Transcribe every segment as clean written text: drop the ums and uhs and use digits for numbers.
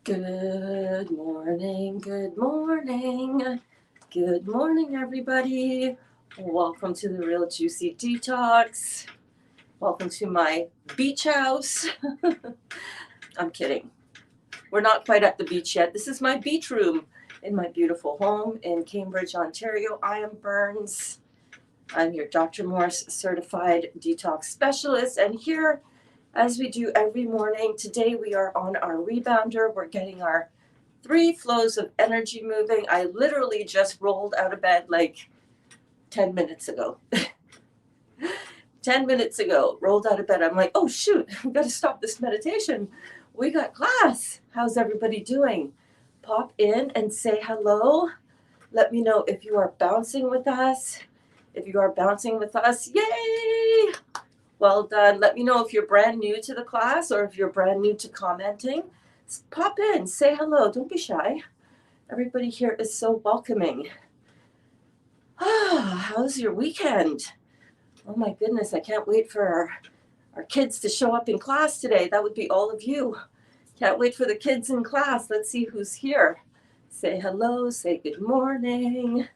Good morning, good morning, good morning, everybody. Welcome to the Real Juicy Detox. Welcome to my beach house. I'm kidding. We're not quite at the beach yet. This is my beach room in my beautiful home in Cambridge, Ontario. I am Berns. I'm your Dr. Morse certified detox specialist, and here, as we do every morning, today we are on our rebounder. We're getting our 3 flows of energy moving. I literally just rolled out of bed like 10 minutes ago. 10 minutes ago, rolled out of bed. I'm like, oh shoot, we got to stop this meditation. We got class. How's everybody doing? Pop in and say hello. Let me know if you are bouncing with us. If you are bouncing with us, yay! Well done. Let me know if you're brand new to the class or if you're brand new to commenting. Pop in, say hello. Don't be shy. Everybody here is so welcoming. How's your weekend? Oh my goodness, I can't wait for our kids to show up in class today. That would be all of you. Can't wait for the kids in class. Let's see who's here. Say hello, say good morning.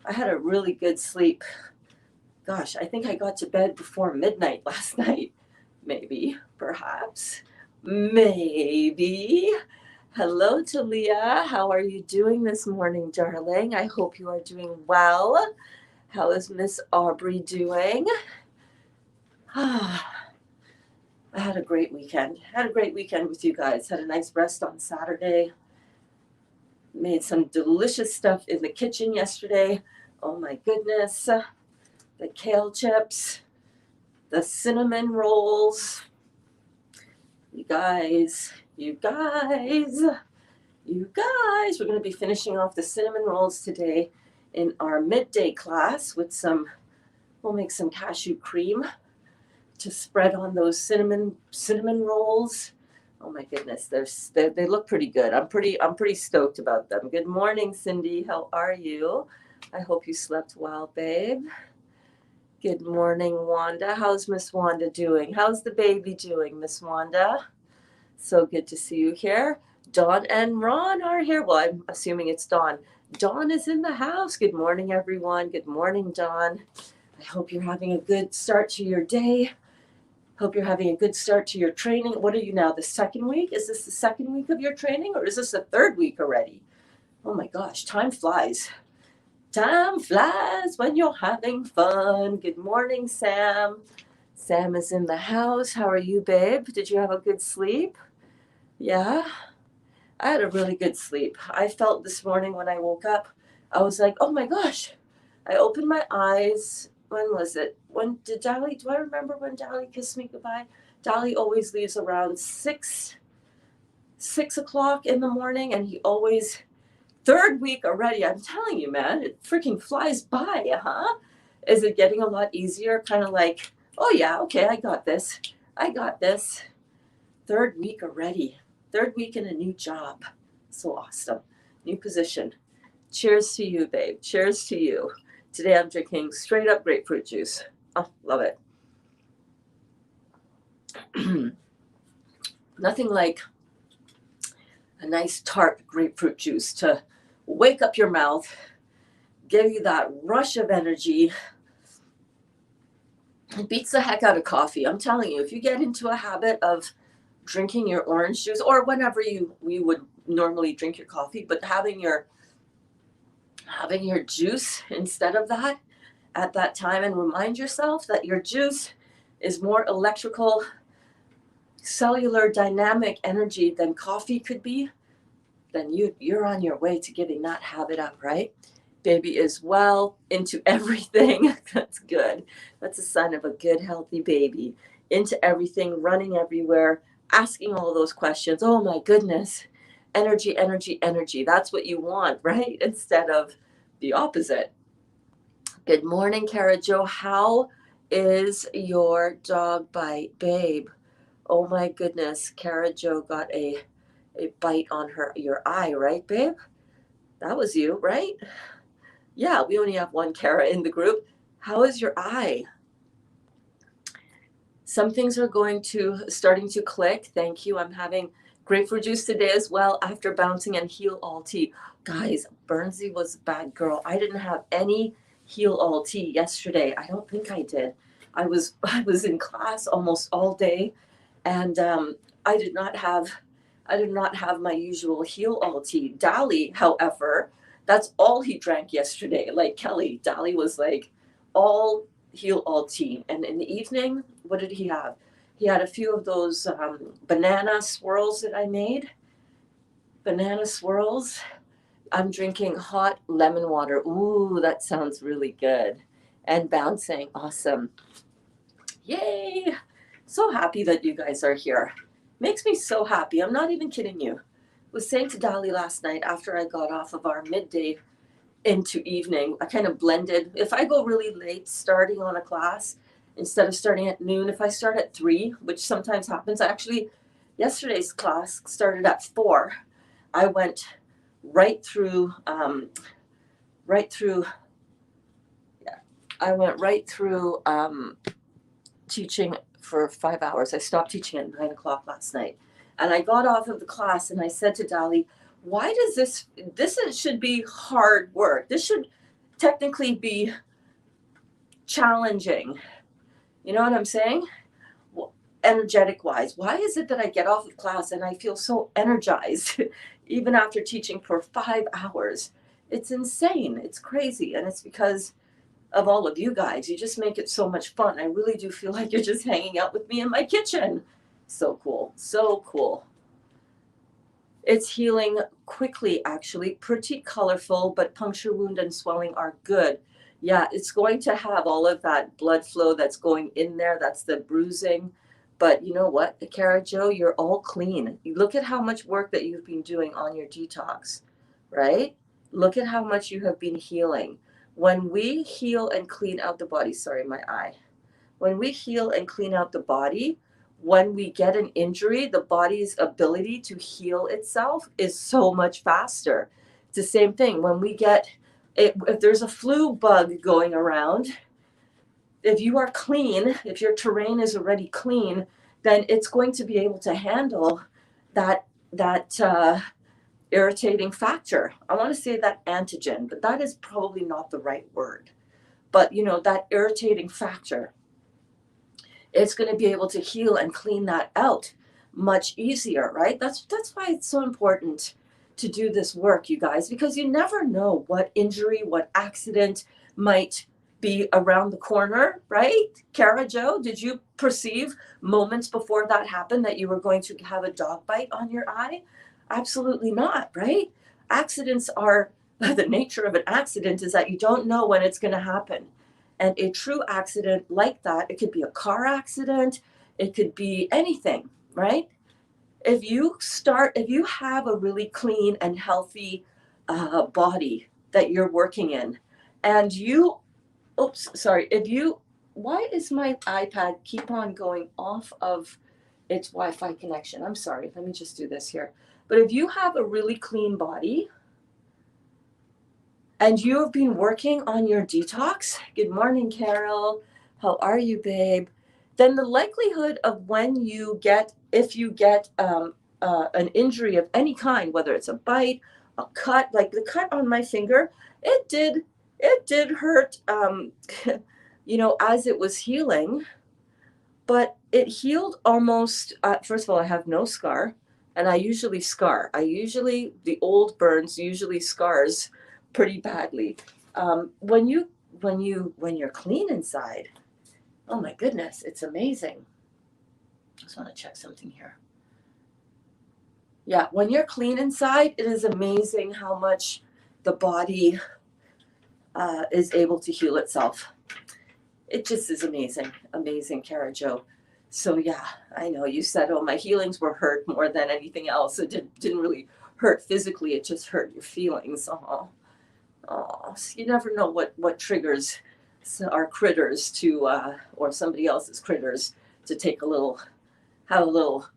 I had a really good sleep. Gosh, I think I got to bed before midnight last night. Maybe, perhaps, maybe. Hello, Talia. How are you doing this morning, darling? I hope you are doing well. How is Miss Aubrey doing? I had a great weekend. Had a great weekend with you guys. Had a nice rest on Saturday. Made some delicious stuff in the kitchen yesterday. Oh my goodness. The kale chips, the cinnamon rolls. You guys, we're going to be finishing off the cinnamon rolls today in our midday class with we'll make some cashew cream to spread on those cinnamon rolls. Oh my goodness, they look pretty good. I'm pretty stoked about them. Good morning, Cindy. How are you? I hope you slept well, babe. Good morning, Wanda. How's Miss Wanda doing? How's the baby doing, Miss Wanda? So good to see you here. Dawn and Ron are here. Well, I'm assuming it's Dawn. Dawn is in the house. Good morning, everyone. Good morning, Dawn. I hope you're having a good start to your day. Hope you're having a good start to your training. What are you now, the second week? Is this the second week of your training, or is this the third week already? Oh my gosh, time flies. Time flies when you're having fun. Good morning, Sam. Sam is in the house. How are you, babe? Did you have a good sleep? Yeah, I had a really good sleep. I felt this morning when I woke up, I was like, oh my gosh. I opened my eyes. When was it? When did Dali, do I remember when Dali kissed me goodbye? Dali always leaves around 6 o'clock in the morning, and he always, third week already, I'm telling you, man, it freaking flies by, huh? Is it getting a lot easier? Kind of like, oh yeah, okay, I got this. Third week already. Third week in a new job. So awesome. New position. Cheers to you, babe. Cheers to you. Today I'm drinking straight up grapefruit juice. Oh, love it. Nothing like a nice tart grapefruit juice to wake up your mouth, give you that rush of energy. It beats the heck out of coffee. I'm telling you, if you get into a habit of drinking your orange juice, or whenever you would normally drink your coffee, but having your juice instead of that at that time, and remind yourself that your juice is more electrical, cellular dynamic energy than coffee could be, then you're on your way to giving that habit up, right? Baby is well into everything. That's good. That's a sign of a good, healthy baby. Into everything, running everywhere, asking all those questions. Oh my goodness. Energy, energy, energy. That's what you want, right? Instead of the opposite. Good morning, Cara Jo. How is your dog bite, babe? Oh my goodness. Cara Jo got a bite on your eye, right, babe? That was you, right? Yeah, we only have one Cara in the group. How is your eye? Some things are starting to click. Thank you. I'm having Grapefruit juice today as well after bouncing and heal all tea. Guys, Bernsey was a bad girl. I didn't have any heal all tea yesterday. I don't think I did. I was in class almost all day, and I did not have my usual heal all tea. Dali, however, that's all he drank yesterday. Like Kelly, Dali was like all heal all tea. And in the evening, what did he have? He had a few of those banana swirls that I made. Banana swirls. I'm drinking hot lemon water. Ooh, that sounds really good. And bouncing. Awesome. Yay. So happy that you guys are here. Makes me so happy. I'm not even kidding you. I was saying to Dali last night after I got off of our midday into evening, I kind of blended. If I go really late starting on a class, instead of starting at noon, if I start at 3, which sometimes happens, yesterday's class started at 4. I went right through, teaching for 5 hours. I stopped teaching at 9 o'clock last night. And I got off of the class and I said to Dali, why does this should be hard work. This should technically be challenging. You know what I'm saying? Energetic wise. Why is it that I get off of class and I feel so energized even after teaching for 5 hours? It's insane. It's crazy. And it's because of all of you guys. You just make it so much fun. I really do feel like you're just hanging out with me in my kitchen. So cool. So cool. It's healing quickly, actually. Pretty colorful, but puncture wound and swelling are good. Yeah, it's going to have all of that blood flow that's going in there. That's the bruising. But you know what, Kara Jo, you're all clean. You look at how much work that you've been doing on your detox, right? Look at how much you have been healing. When we heal and clean out the body, sorry, my eye. When we heal and clean out the body, when we get an injury, the body's ability to heal itself is so much faster. It's the same thing. When we get, if there's a flu bug going around, if you are clean, if your terrain is already clean, then it's going to be able to handle that irritating factor. I want to say that antigen, but that is probably not the right word. But that irritating factor, it's going to be able to heal and clean that out much easier, right? That's why it's so important to do this work, you guys, because you never know what injury, what accident might be around the corner, right? Kara Jo, did you perceive moments before that happened that you were going to have a dog bite on your eye? Absolutely not, right? Accidents are, the nature of an accident is that you don't know when it's going to happen. And a true accident like that, it could be a car accident, it could be anything, right? If you have a really clean and healthy body that you're working in, and why is my iPad keep on going off of its Wi-Fi connection? I'm sorry, let me just do this here. But if you have a really clean body and you have been working on your detox, good morning, Carol, how are you, babe? Then the likelihood of if you get an injury of any kind, whether it's a bite, a cut, like the cut on my finger, it did hurt, as it was healing, but it healed almost, first of all, I have no scar, and I usually scar. The old burns usually scars pretty badly. When you're clean inside, oh my goodness, it's amazing. I just want to check something here. Yeah, when you're clean inside, it is amazing how much the body is able to heal itself. It just is amazing, Kara Jo. So yeah, I know you said, oh, my healings were hurt more than anything else. It didn't really hurt physically, it just hurt your feelings. Oh, so you never know what triggers our critters to, or somebody else's critters to have a little,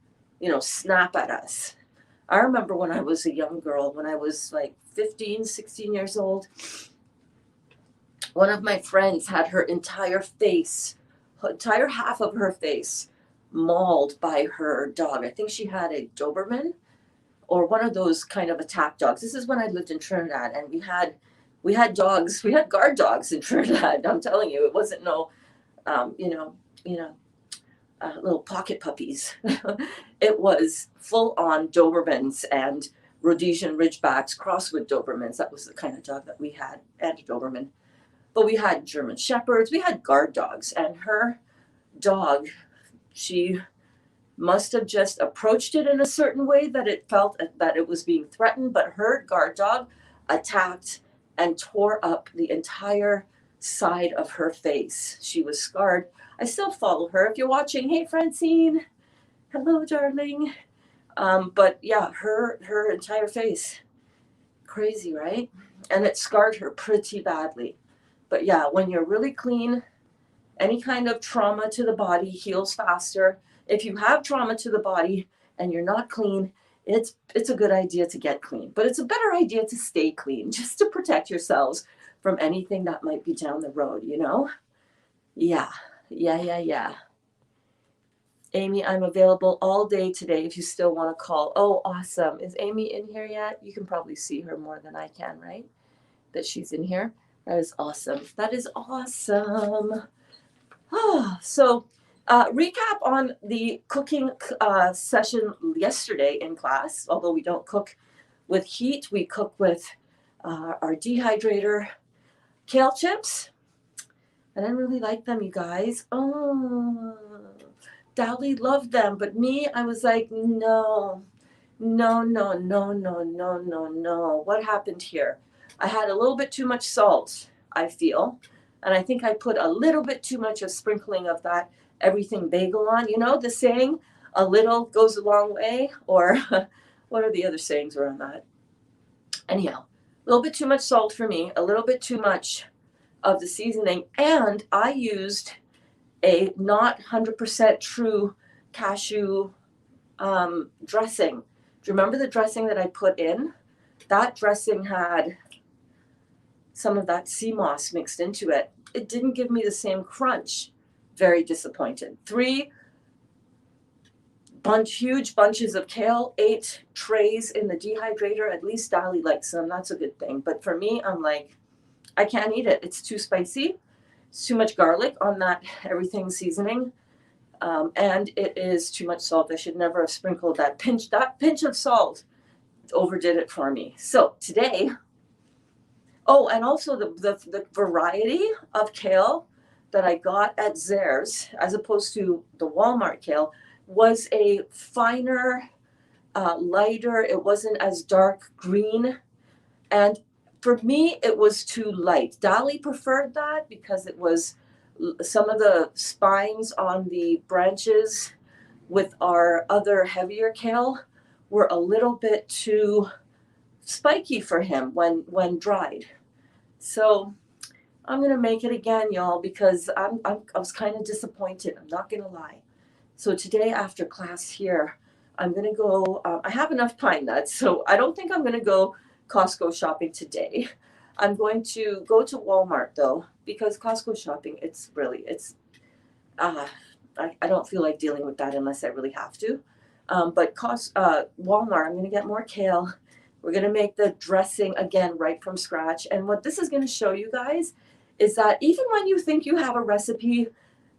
snap at us. I remember when I was a young girl, when I was like 15, 16 years old, one of my friends had her entire half of her face mauled by her dog. I think she had a Doberman or one of those kind of attack dogs. This is when I lived in Trinidad, and we had dogs, we had guard dogs in Trinidad. I'm telling you, it wasn't no, you know, little pocket puppies. It was full on Dobermans and Rhodesian Ridgebacks crossed with Dobermans. That was the kind of dog that we had, and a Doberman. But we had German Shepherds, we had guard dogs, and her dog, she must have just approached it in a certain way that it felt that it was being threatened, but her guard dog attacked and tore up the entire side of her face. She was scarred. I still follow her. If you're watching, hey Francine, hello darling. But yeah, her entire face, crazy, right? And it scarred her pretty badly. But yeah, when you're really clean, any kind of trauma to the body heals faster. If you have trauma to the body and you're not clean, it's a good idea to get clean. But it's a better idea to stay clean, just to protect yourselves from anything that might be down the road, you know? Yeah. Amy, I'm available all day today if you still want to call. Oh, awesome. Is Amy in here yet? You can probably see her more than I can, right? That she's in here. That is awesome. That is awesome. So recap on the cooking session yesterday in class. Although we don't cook with heat, we cook with our dehydrator kale chips. I didn't really like them, you guys. Oh, Dally loved them, but me, I was like, no. What happened here? I had a little bit too much salt, I feel. And I think I put a little bit too much of sprinkling of that everything bagel on. You know the saying, a little goes a long way? Or what are the other sayings around that? Anyhow, a little bit too much salt for me, a little bit too much of the seasoning. And I used a not 100% true cashew dressing. Do you remember the dressing that I put in? That dressing had some of that sea moss mixed into it. It didn't give me the same crunch. Very disappointed. 3 huge bunches of kale, 8 trays in the dehydrator. At least Dali likes them. That's a good thing. But for me, I'm like, I can't eat it. It's too spicy. It's too much garlic on that everything seasoning. And it is too much salt. I should never have sprinkled that pinch of salt. Overdid it for me. So today, and also the variety of kale that I got at Zares, as opposed to the Walmart kale, was a finer, lighter. It wasn't as dark green. And for me, it was too light. Dali preferred that because it was some of the spines on the branches with our other heavier kale were a little bit too spiky for him when dried. So I'm gonna make it again, y'all, because I was kind of disappointed. I'm not gonna lie. So today after class here, I'm gonna go. I have enough pine nuts, so I don't think I'm gonna go Costco shopping today. I'm going to go to Walmart though, because Costco shopping, I don't feel like dealing with that unless I really have to. But Walmart, I'm going to get more kale. We're going to make the dressing again right from scratch. And what this is going to show you guys is that even when you think you have a recipe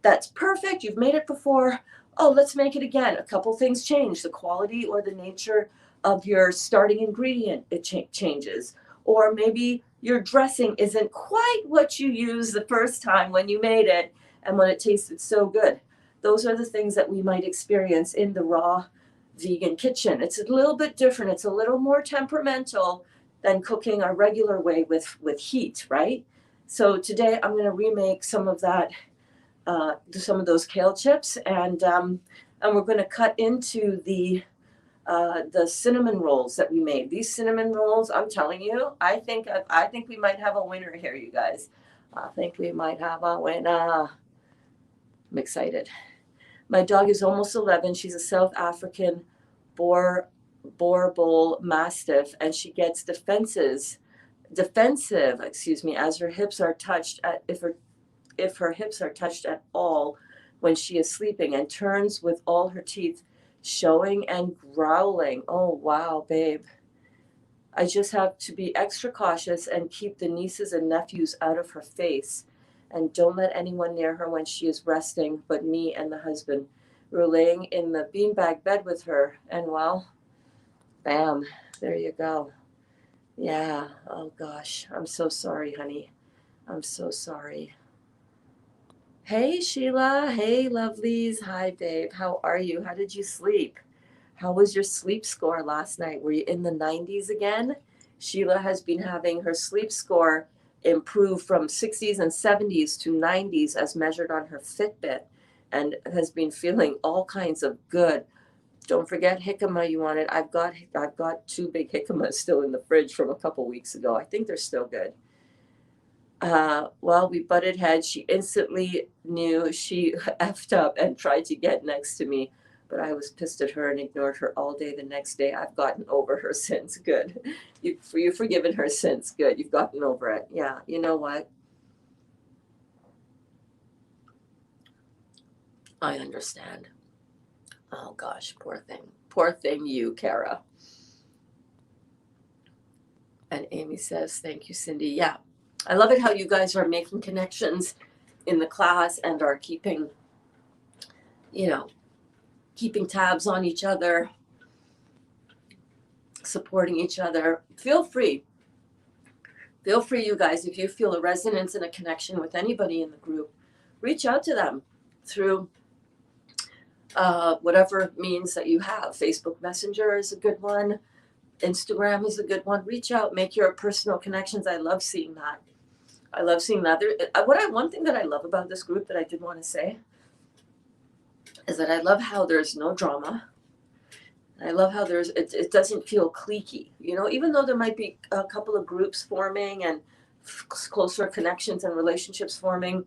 that's perfect, you've made it before, let's make it again. A couple things change. The quality or the nature of your starting ingredient, it changes. Or maybe your dressing isn't quite what you used the first time when you made it and when it tasted so good. Those are the things that we might experience in the raw vegan kitchen. It's a little bit different. It's a little more temperamental than cooking our regular way with heat, right? So today I'm going to remake some of that, some of those kale chips, and we're going to cut into the cinnamon rolls that we made. These cinnamon rolls, I'm telling you, I think we might have a winner here, you guys. I think we might have a winner. I'm excited. My dog is almost 11. She's a South African Boer Bull Mastiff, and she gets defensive, as her hips are touched. If her hips are touched at all when she is sleeping and turns with all her teeth showing and growling. Oh, wow, babe. I just have to be extra cautious and keep the nieces and nephews out of her face. And don't let anyone near her when she is resting but me and the husband. We're laying in the beanbag bed with her, and well, bam, there you go. Yeah, oh gosh, I'm so sorry, honey. I'm so sorry. Hey, Sheila. Hey, lovelies. Hi, babe. How are you? How did you sleep? How was your sleep score last night? Were you in the 90s again? Sheila has been having her sleep score improve from 60s and 70s to 90s as measured on her Fitbit, and has been feeling all kinds of good. Don't forget jicama, you want it. I've got two big jicamas still in the fridge from a couple weeks ago. I think they're still good. Well, we butted heads. She instantly knew she effed up and tried to get next to me, but I was pissed at her and ignored her all day the next day. I've gotten over her since. Good. You've forgiven her since. Good. You've gotten over it. Yeah. You know what? I understand. Oh gosh, poor thing. Poor thing you, Kara. And Amy says, thank you, Cindy. Yeah. I love it how you guys are making connections in the class and are keeping, you know, keeping tabs on each other, supporting each other. Feel free, you guys, if you feel a resonance and a connection with anybody in the group, reach out to them through whatever means that you have. Facebook Messenger is a good one. Instagram is a good one. Reach out, make your personal connections. I love seeing that. I love seeing that. One thing that I love about this group that I did want to say is that I love how there's no drama. I love how it doesn't feel cliquey, even though there might be a couple of groups forming and closer connections and relationships forming.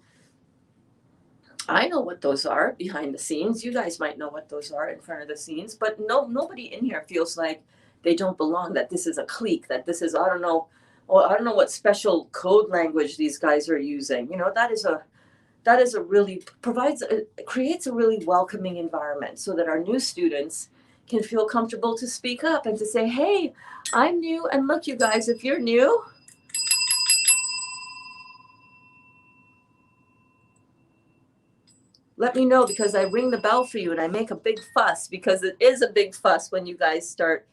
I know what those are behind the scenes. You guys might know what those are in front of the scenes, but nobody in here feels like they don't belong, that this is a clique, that this is, I don't know what special code language these guys are using. That is a really creates a really welcoming environment so that our new students can feel comfortable to speak up and to say, hey, I'm new, and look, you guys, if you're new, let me know, because I ring the bell for you and I make a big fuss, because it is a big fuss when you guys start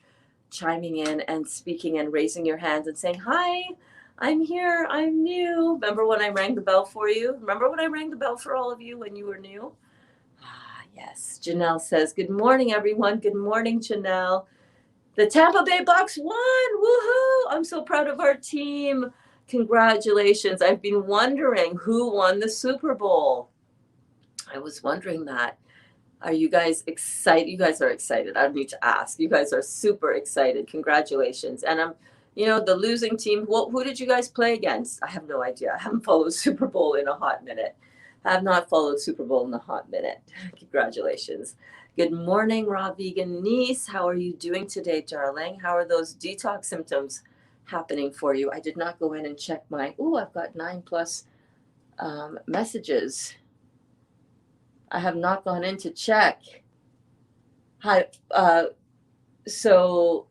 chiming in and speaking and raising your hands and saying, hi, I'm here, I'm new. Remember when I rang the bell for you? Remember when I rang the bell for all of you when you were new? Ah, yes. Janelle says, good morning, everyone. Good morning, Janelle. The Tampa Bay Bucks won. Woohoo! I'm so proud of our team. Congratulations. I've been wondering who won the Super Bowl. I was wondering that. Are you guys excited? You guys are excited. I don't need to ask. You guys are super excited. Congratulations. And the losing team, who did you guys play against? I have no idea. I haven't followed Super Bowl in a hot minute. I have not followed Super Bowl in a hot minute. Congratulations. Good morning, Raw Vegan niece. How are you doing today, darling? How are those detox symptoms happening for you? I did not go in and check I've got 9+ messages. I have not gone in to check. Hi, so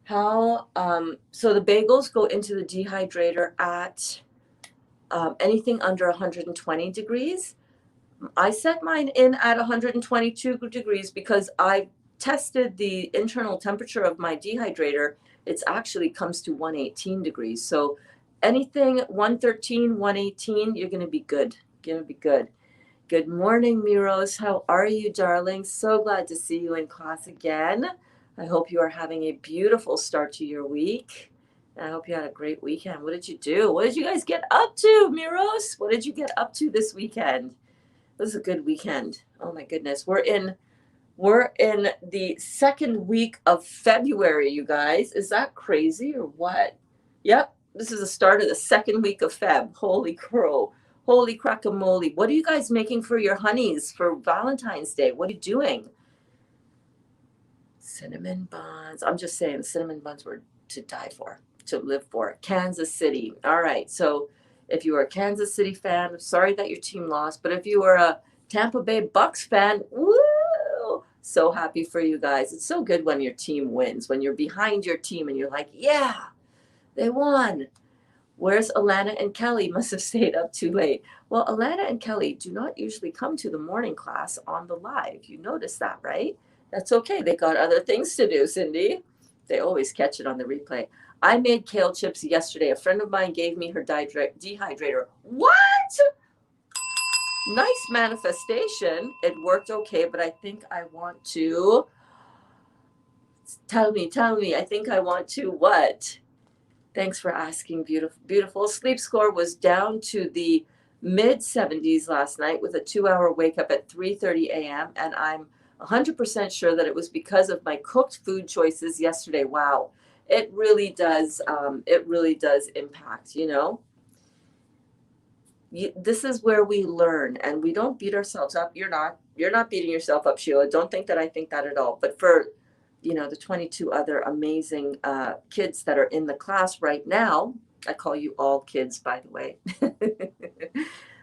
how, so the bagels go into the dehydrator at anything under 120 degrees. I set mine in at 122 degrees because I tested the internal temperature of my dehydrator. It actually comes to 118 degrees. So anything 113, 118, you're going to be good. Good morning, Miros. How are you, darling? So glad to see you in class again. I hope you are having a beautiful start to your week. I hope you had a great weekend. What did you do? What did you guys get up to, Miros? What did you get up to this weekend? It was a good weekend. Oh my goodness. We're in the second week of February, you guys. Is that crazy or what? Yep. This is the start of the second week of Feb. Holy crow. Holy crackamole. What are you guys making for your honeys for Valentine's Day? What are you doing? Cinnamon buns. I'm just saying, cinnamon buns were to die for, to live for. Kansas City. All right. So If you were a Kansas City fan, I'm sorry that your team lost. But if you were a Tampa Bay Bucks fan, woo! So happy for you guys. It's so good when your team wins, when you're behind your team and you're like, yeah, they won. Where's Alana and Kelly? Must have stayed up too late. Well, Alana and Kelly do not usually come to the morning class on the live. You notice that, right? That's okay. They got other things to do, Cindy. They always catch it on the replay. I made kale chips yesterday. A friend of mine gave me her dehydrator. What? Nice manifestation. It worked okay, but I think I want to. Tell me. I think I want to what? Thanks for asking, beautiful. Sleep score was down to the mid 70s last night with a 2-hour wake up at 3:30 a.m. And I'm 100% sure that it was because of my cooked food choices yesterday. Wow, it really does. It really does impact. This is where we learn, and we don't beat ourselves up. You're not beating yourself up, Sheila. Don't think that I think that at all. But for the 22 other amazing kids that are in the class right now. I call you all kids, by the way.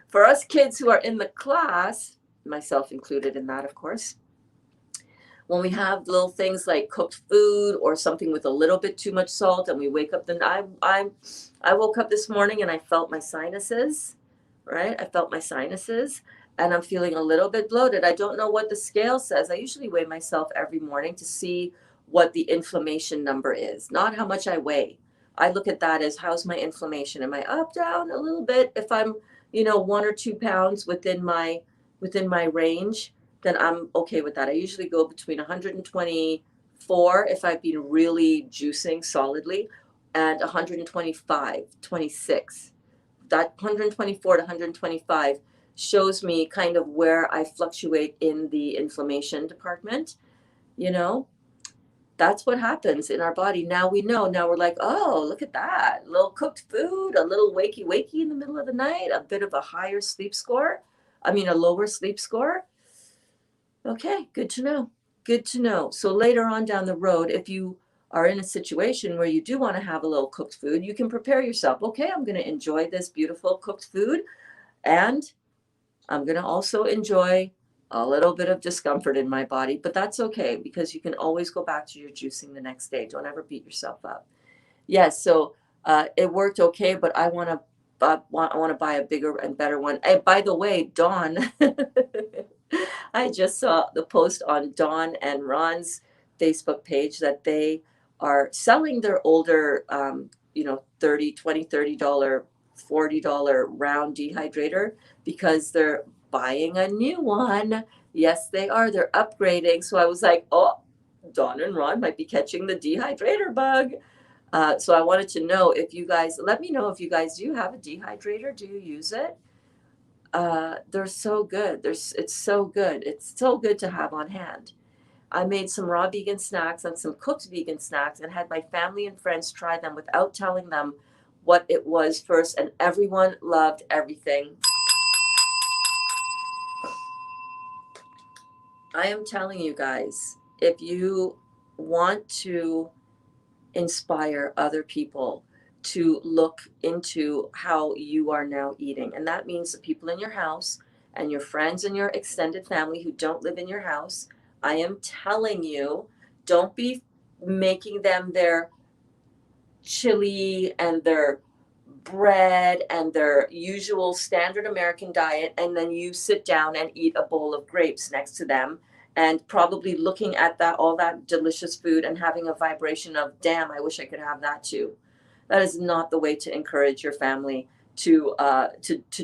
For us kids who are in the class, myself included in that, of course, when we have little things like cooked food or something with a little bit too much salt, and we wake up, I woke up this morning and I felt my sinuses, right? I felt my sinuses. And I'm feeling a little bit bloated. I don't know what the scale says. I usually weigh myself every morning to see what the inflammation number is, not how much I weigh. I look at that as how's my inflammation? Am I up, down a little bit? If I'm, 1 or 2 pounds within my range, then I'm okay with that. I usually go between 124 if I've been really juicing solidly, and 125, 26. That 124 to 125 shows me kind of where I fluctuate in the inflammation department. That's what happens in our body. Now we know. Now we're like, oh, look at that. A little cooked food, a little wakey in the middle of the night, a bit of a higher sleep score. A lower sleep score. Okay, good to know. Good to know. So later on down the road, if you are in a situation where you do want to have a little cooked food, you can prepare yourself. Okay, I'm going to enjoy this beautiful cooked food, and I'm going to also enjoy a little bit of discomfort in my body, but that's okay because you can always go back to your juicing the next day. Don't ever beat yourself up. Yes, so it worked okay, but I want to buy a bigger and better one. And by the way, Dawn, I just saw the post on Dawn and Ron's Facebook page that they are selling their older, $30, $40 round dehydrator because they're buying a new one. Yes, they are. They're upgrading. So I was like, oh, Dawn and Ron might be catching the dehydrator bug. So I wanted to know if you guys, let me know if you guys do have a dehydrator. Do you use it? They're so good. It's so good. It's so good to have on hand. I made some raw vegan snacks and some cooked vegan snacks and had my family and friends try them without telling them what it was first, and everyone loved everything. I am telling you guys, if you want to inspire other people to look into how you are now eating, and that means the people in your house and your friends and your extended family who don't live in your house, I am telling you, don't be making them their chili and their bread and their usual standard American diet, and then you sit down and eat a bowl of grapes next to them and probably looking at all that delicious food and having a vibration of, damn, I wish I could have that too. That is not the way to encourage your family to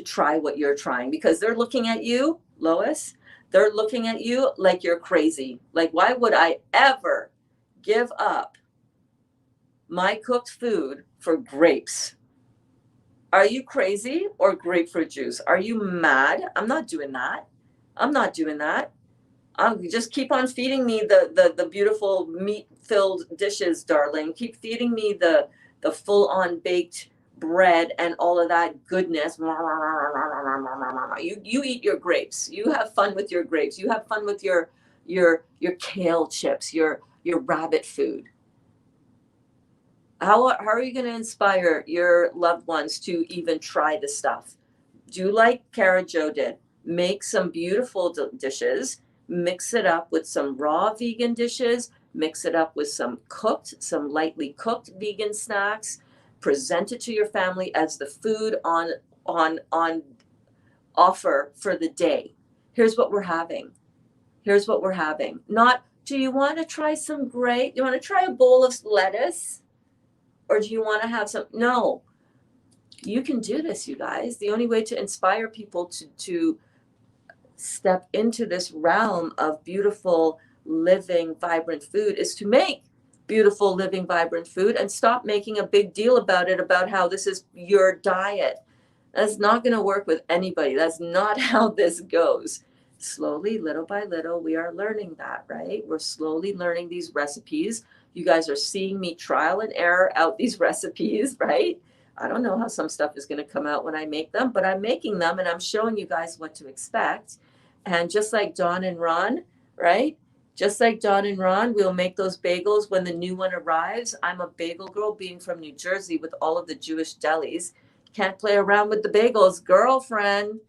try what you're trying, because they're looking at you, Lois, they're looking at you like you're crazy. Like, why would I ever give up my cooked food for grapes? Are you crazy? Or grapefruit juice? Are you mad? I'm not doing that. Just keep on feeding me the beautiful meat-filled dishes, darling. Keep feeding me the full-on baked bread and all of that goodness. You eat your grapes. You have fun with your grapes. You have fun with your kale chips, your rabbit food. How are you going to inspire your loved ones to even try the stuff? Do like Cara Joe did. Make some beautiful dishes, mix it up with some raw vegan dishes, mix it up with some lightly cooked vegan snacks, present it to your family as the food on offer for the day. Here's what we're having. Here's what we're having. Not, do you want to try some great? You want to try a bowl of lettuce? Or do you want to have some? No, you can do this, you guys. The only way to inspire people to step into this realm of beautiful, living, vibrant food is to make beautiful, living, vibrant food and stop making a big deal about it, about how this is your diet. That's not going to work with anybody. That's not how this goes. Slowly, little by little, we are learning that, right? We're slowly learning these recipes. You guys are seeing me trial and error out these recipes, right? I don't know how some stuff is going to come out when I make them, but I'm making them and I'm showing you guys what to expect. And just like Dawn and Ron, right? Just like Dawn and Ron, we'll make those bagels when the new one arrives. I'm a bagel girl, being from New Jersey with all of the Jewish delis. Can't play around with the bagels. Girlfriend,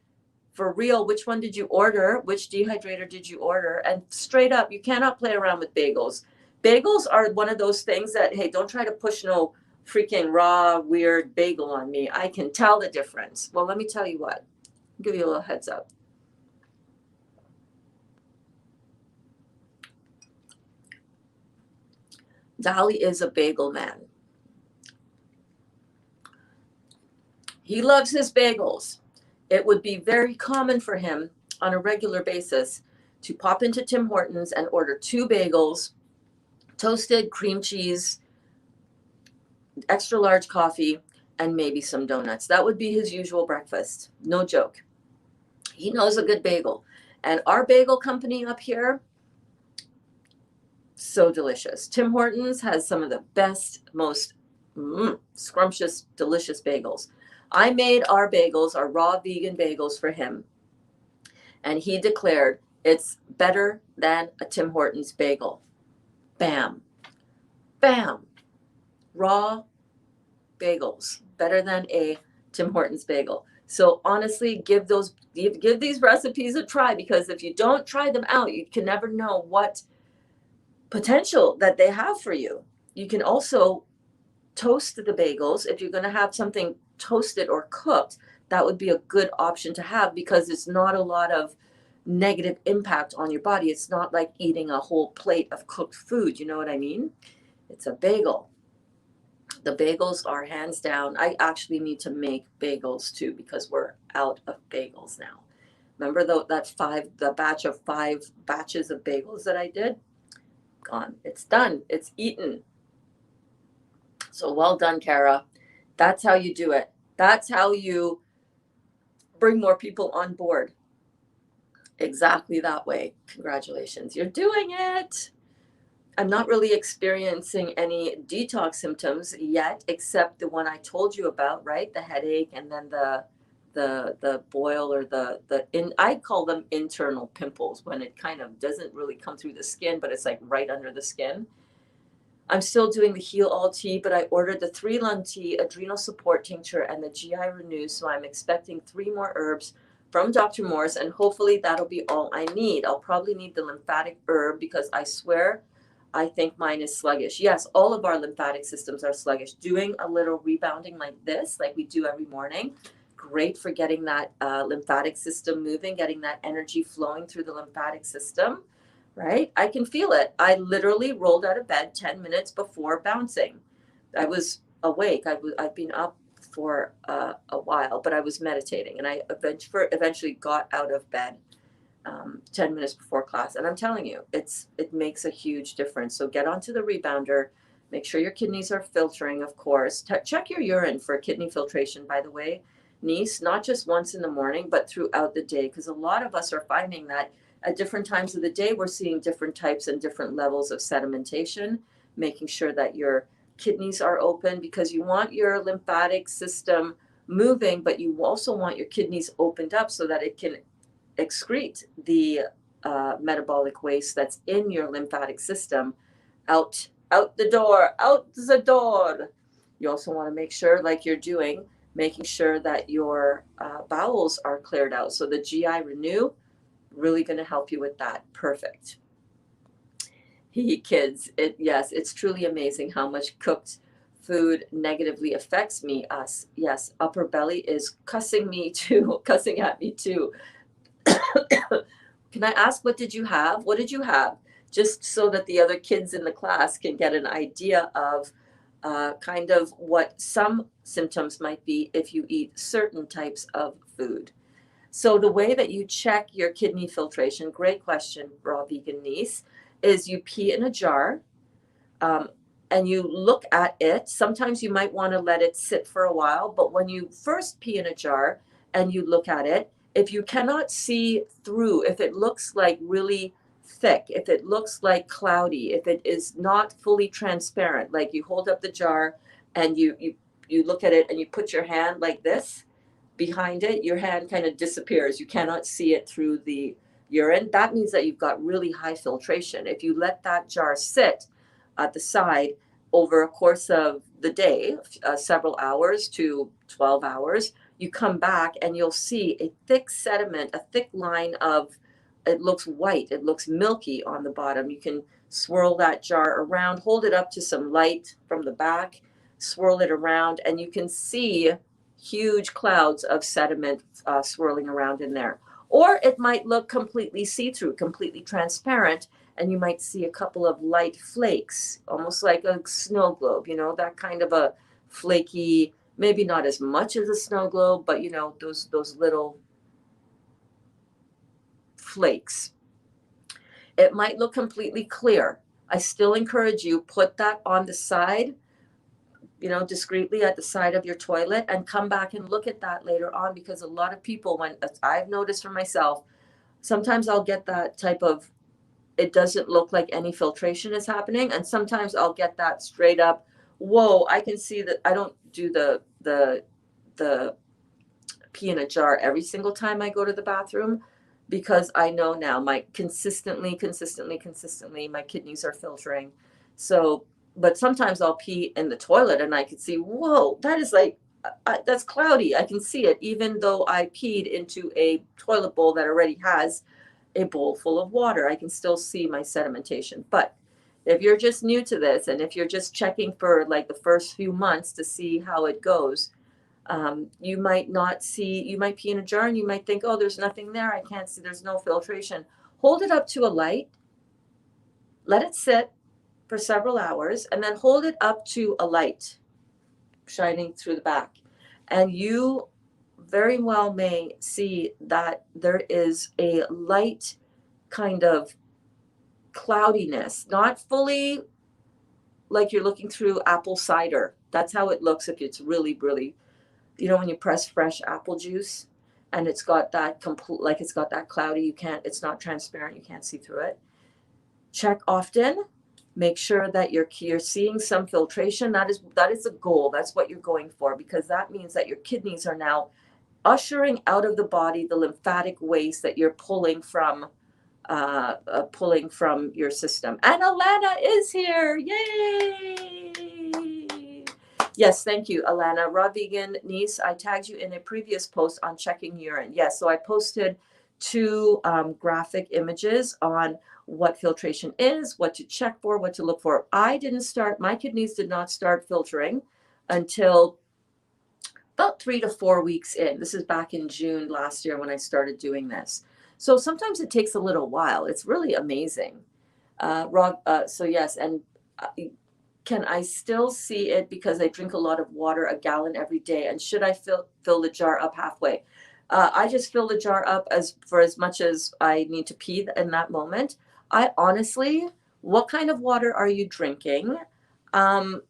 for real, which one did you order? Which dehydrator did you order? And straight up, you cannot play around with bagels. Bagels are one of those things that, hey, don't try to push no freaking raw, weird bagel on me. I can tell the difference. Well, let me tell you what. I'll give you a little heads up. Dali is a bagel man. He loves his bagels. It would be very common for him on a regular basis to pop into Tim Hortons and order 2 bagels, toasted cream cheese, extra large coffee, and maybe some donuts. That would be his usual breakfast. No joke. He knows a good bagel. And our bagel company up here, so delicious. Tim Hortons has some of the best, most scrumptious, delicious bagels. I made our bagels, our raw vegan bagels, for him. And he declared it's better than a Tim Hortons bagel. Bam. Bam. Raw bagels, better than a Tim Hortons bagel. So honestly, give these recipes a try, because if you don't try them out, you can never know what potential that they have for you. You can also toast the bagels. If you're going to have something toasted or cooked, that would be a good option to have, because it's not a lot of negative impact on your body. It's not like eating a whole plate of cooked food. You know what I mean? It's a bagel. The bagels are hands down. I actually need to make bagels too, because we're out of bagels now. Remember the batch of 5 batches of bagels that I did? Gone. It's done. It's eaten. So well done, Cara. That's how you do it. That's how you bring more people on board. Exactly that way. Congratulations. You're doing it. I'm not really experiencing any detox symptoms yet, except the one I told you about, right? The headache, and then the boil, or I call them internal pimples, when it kind of doesn't really come through the skin, but it's like right under the skin. I'm still doing the Heal All tea, but I ordered the 3-lung tea, adrenal support tincture, and the GI Renew. So I'm expecting 3 more herbs from Dr. Morse, and hopefully that'll be all I need. I'll probably need the lymphatic herb, because I swear I think mine is sluggish. Yes, all of our lymphatic systems are sluggish. Doing a little rebounding like this, like we do every morning, great for getting that lymphatic system moving, getting that energy flowing through the lymphatic system, right? I can feel it. I literally rolled out of bed 10 minutes before bouncing. I was awake. I've been up for a while, but I was meditating, and I eventually got out of bed 10 minutes before class. And I'm telling you, it makes a huge difference. So get onto the rebounder. Make sure your kidneys are filtering, of course. Check your urine for kidney filtration, by the way, niece, not just once in the morning, but throughout the day, because a lot of us are finding that at different times of the day, we're seeing different types and different levels of sedimentation, making sure that your kidneys are open, because you want your lymphatic system moving, but you also want your kidneys opened up so that it can excrete the metabolic waste that's in your lymphatic system out out the door, out the door. You also want to make sure, like you're doing, making sure that your bowels are cleared out. So the GI Renew, really going to help you with that. Perfect. Kids, yes, it's truly amazing how much cooked food negatively affects us. Yes, upper belly is cussing me too, cussing at me too. Can I ask, what did you have? What did you have? Just so that the other kids in the class can get an idea of kind of what some symptoms might be if you eat certain types of food. So the way that you check your kidney filtration, great question, raw vegan niece, is you pee in a jar, um, and you look at it. Sometimes you might want to let it sit for a while, but when you first pee in a jar and you look at it, if you cannot see through, if it looks like really thick, if it looks like cloudy, if it is not fully transparent, like you hold up the jar and you look at it and you put your hand like this behind it, your hand kind of disappears. You cannot see it through the urine. That means that you've got really high filtration. If you let that jar sit at the side over a course of the day, several hours to 12 hours, you come back and you'll see a thick sediment, a thick line of, it looks white, it looks milky on the bottom. You can swirl that jar around, hold it up to some light from the back, swirl it around, and you can see huge clouds of sediment swirling around in there. Or it might look completely see-through, completely transparent, and you might see a couple of light flakes, almost like a snow globe, that kind of a flaky, maybe not as much as a snow globe, but those little flakes. It might look completely clear. I still encourage you, put that on the side, discreetly at the side of your toilet, and come back and look at that later on, because a lot of people, when I've noticed for myself, sometimes I'll get that type of, it doesn't look like any filtration is happening, and sometimes I'll get that straight up, whoa, I can see that. I don't do the pee in a jar every single time I go to the bathroom, because I know now my consistently my kidneys are filtering. So, but sometimes I'll pee in the toilet and I can see, whoa, that is like, that's cloudy. I can see it, even though I peed into a toilet bowl that already has a bowl full of water. I can still see my sedimentation. But if you're just new to this, and if you're just checking for like the first few months to see how it goes, you might not see, you might pee in a jar and you might think, oh, there's nothing there. I can't see, there's no filtration. Hold it up to a light, let it sit for several hours, and then hold it up to a light shining through the back. And you very well may see that there is a light kind of cloudiness, not fully like you're looking through apple cider. That's how it looks if it's really, really, when you press fresh apple juice and it's got that complete, like it's got that cloudy, it's not transparent, you can't see through it. Check often, make sure that you're seeing some filtration. That is the goal. That's what you're going for, because that means that your kidneys are now ushering out of the body the lymphatic waste that you're pulling from your system. And Alana is here. Yay! Yes, thank you, Alana. Raw vegan niece, I tagged you in a previous post on checking urine. Yes, so I posted 2 graphic images on what filtration is, what to check for, what to look for. My kidneys did not start filtering until about 3 to 4 weeks in. This is back in June last year when I started doing this. So sometimes it takes a little while. It's really amazing. So yes, and can I still see it because I drink a lot of water, a gallon every day? And should I fill the jar up halfway? I just fill the jar up as much as I need to pee in that moment. I honestly, what kind of water are you drinking? I'm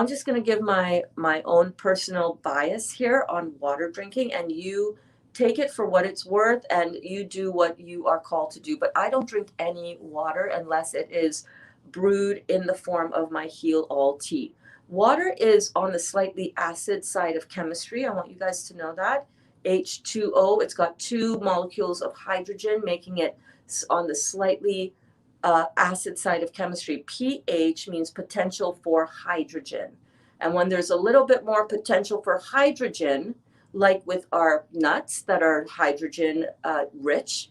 just going to give my own personal bias here on water drinking, and you take it for what it's worth, and you do what you are called to do. But I don't drink any water unless it is brewed in the form of my Heal All tea. Water is on the slightly acid side of chemistry. I want you guys to know that. H2O, it's got 2 molecules of hydrogen, making it on the slightly acid side of chemistry. pH means potential for hydrogen. And when there's a little bit more potential for hydrogen, like with our nuts that are hydrogen rich,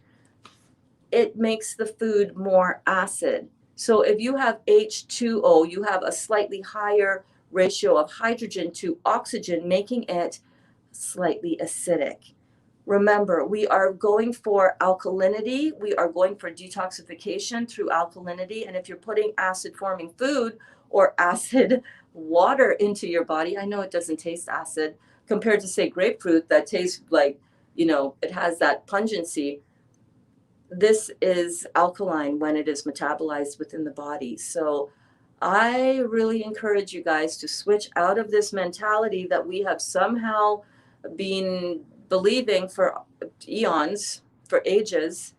it makes the food more acid. So if you have H2O, you have a slightly higher ratio of hydrogen to oxygen, making it slightly acidic. Remember, we are going for alkalinity. We are going for detoxification through alkalinity. And if you're putting acid forming food or acid water into your body, I know it doesn't taste acid compared to, say, grapefruit that tastes like, it has that pungency. This is alkaline when it is metabolized within the body. So I really encourage you guys to switch out of this mentality that we have somehow been believing for eons, for ages,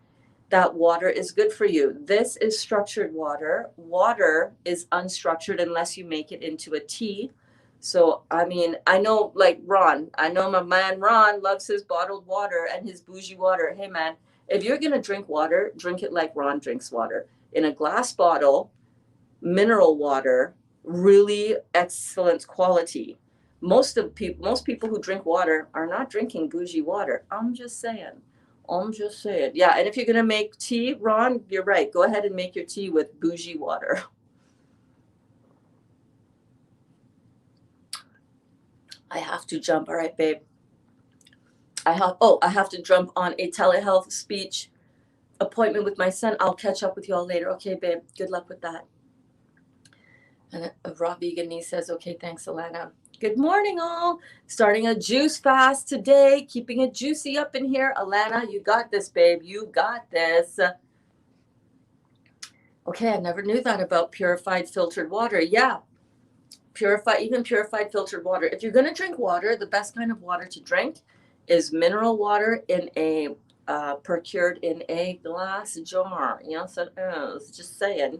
that water is good for you. This is structured water. Water is unstructured unless you make it into a tea. So, I mean, I know, like Ron, I know my man Ron loves his bottled water and his bougie water. Hey, man, if you're going to drink water, drink it like Ron drinks water in a glass bottle, mineral water, really excellent quality. Most people who drink water are not drinking bougie water. I'm just saying. Yeah, and if you're gonna make tea, Ron, you're right. Go ahead and make your tea with bougie water. I have to jump. All right, babe. I have to jump on a telehealth speech appointment with my son. I'll catch up with you all later. Okay, babe. Good luck with that. And Raw Vegan says, okay, thanks, Alana. Good morning, all. Starting a juice fast today, keeping it juicy up in here. Alana, you got this, babe. You got this. Okay, I never knew that about purified filtered water. Yeah, even purified filtered water. If you're going to drink water, the best kind of water to drink is mineral water in a procured in a glass jar. Yes, it is. Just saying.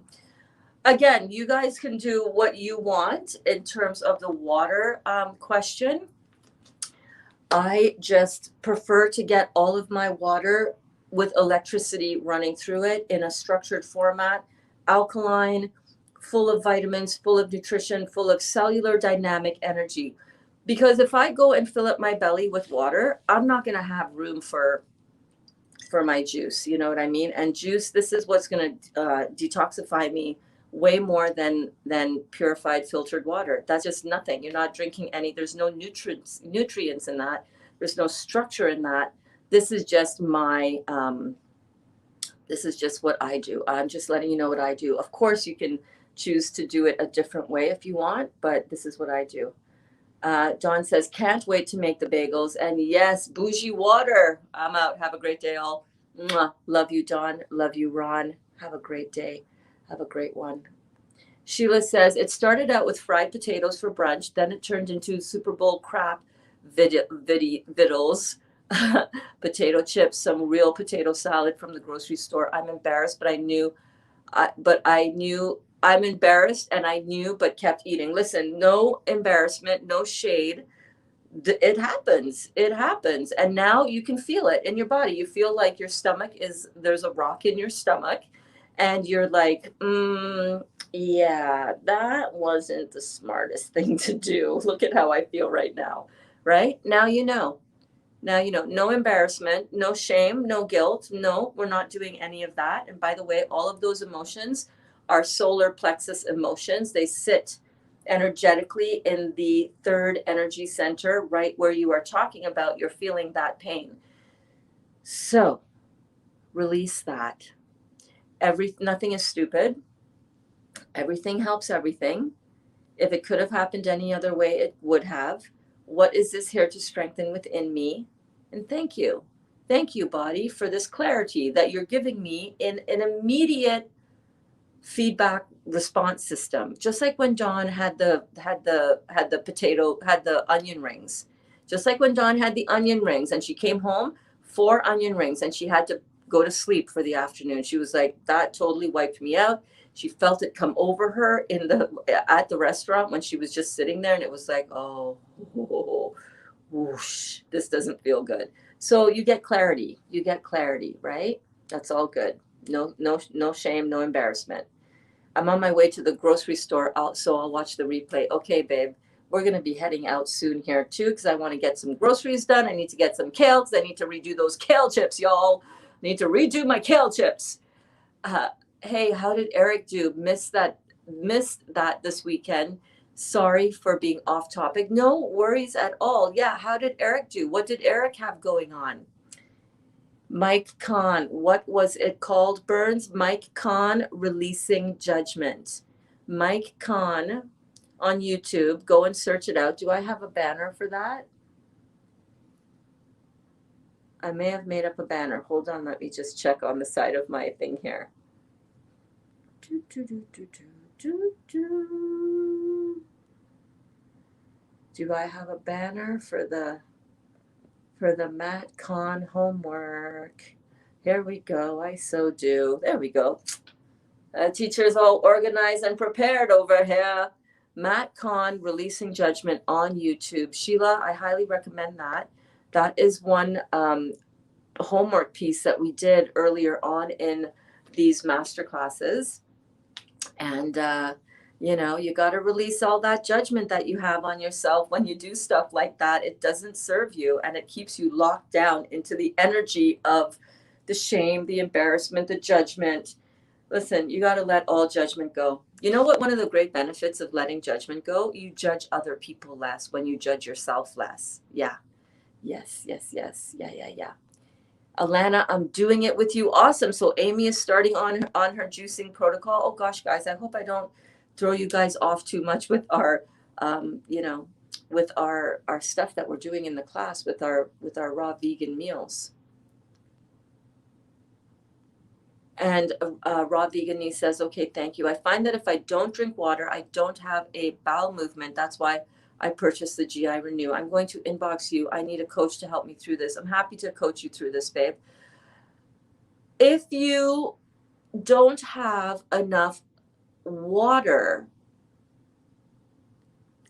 Again, you guys can do what you want in terms of the water question. I just prefer to get all of my water with electricity running through it in a structured format, alkaline, full of vitamins, full of nutrition, full of cellular dynamic energy. Because if I go and fill up my belly with water, I'm not going to have room for my juice. You know what I mean? And juice, this is what's going to detoxify me way more than purified filtered water. That's just nothing. You're not drinking any. There's no nutrients in that. There's no structure in that. This is just my this is just what I do. I'm just letting you know what I do. Of course, you can choose to do it a different way if you want, but this is what I do. Dawn says, can't wait to make the bagels. And yes, bougie water. I'm out. Have a great day, all. Mwah. Love you, Dawn. Love you, Ron. Have a great day. Have a great one. Sheila says, it started out with fried potatoes for brunch. Then it turned into Super Bowl crap vittles, potato chips, some real potato salad from the grocery store. I'm embarrassed, but I knew I'm embarrassed and I knew, but kept eating. Listen, no embarrassment, no shade. It happens. And now you can feel it in your body. You feel like your stomach there's a rock in your stomach. And you're like, yeah, that wasn't the smartest thing to do. Look at how I feel right now, right? Now you know. No embarrassment, no shame, no guilt. No, we're not doing any of that. And by the way, all of those emotions are solar plexus emotions. They sit energetically in the third energy center, right where you are talking about you're feeling that pain. So release that. Nothing is stupid. Everything helps everything. If it could have happened any other way, it would have. What is this here to strengthen within me? And thank you, body, for this clarity that you're giving me in an immediate feedback response system. Just like when Dawn had the onion rings. Just like when Dawn had the onion rings and she came home, 4 onion rings, and she had to go to sleep for the afternoon. She was like, that totally wiped me out. She felt it come over her at the restaurant when she was just sitting there, and it was like, oh, whoosh, this doesn't feel good. So you get clarity, right? That's all good. No shame, no embarrassment. I'm on my way to the grocery store, so I'll watch the replay. Okay, babe, we're going to be heading out soon here too because I want to get some groceries done. I need to get some kale because I need to redo those kale chips, y'all. I need to redo my kale chips. Uh, hey, how did Eric do? Missed that this weekend. Sorry for being off topic. No worries at all. Yeah, how did Eric do? What did Eric have going on? Mike Kahn, what was it called, Berns? Mike Kahn, Releasing Judgment. Mike Kahn on YouTube. Go and search it out. Do I have a banner for that? I may have made up a banner. Hold on, let me just check on the side of my thing here. Do I have a banner for the Matt Kahn homework? Here we go. I so do. There we go. Teachers all organized and prepared over here. Matt Kahn, Releasing Judgment on YouTube. Sheila, I highly recommend that. That is one homework piece that we did earlier on in these master classes. And, you got to release all that judgment that you have on yourself when you do stuff like that. It doesn't serve you, and it keeps you locked down into the energy of the shame, the embarrassment, the judgment. Listen, you got to let all judgment go. You know what? One of the great benefits of letting judgment go, you judge other people less when you judge yourself less. Yeah. Yes. Yeah. Alana, I'm doing it with you. Awesome. So Amy is starting on her juicing protocol. Oh gosh, guys, I hope I don't throw you guys off too much with our, with our stuff that we're doing in the class with our raw vegan meals. And Raw Vegan says, okay, thank you. I find that if I don't drink water, I don't have a bowel movement. That's why I purchased the GI Renew. I'm going to inbox you. I need a coach to help me through this. I'm happy to coach you through this, babe. If you don't have enough water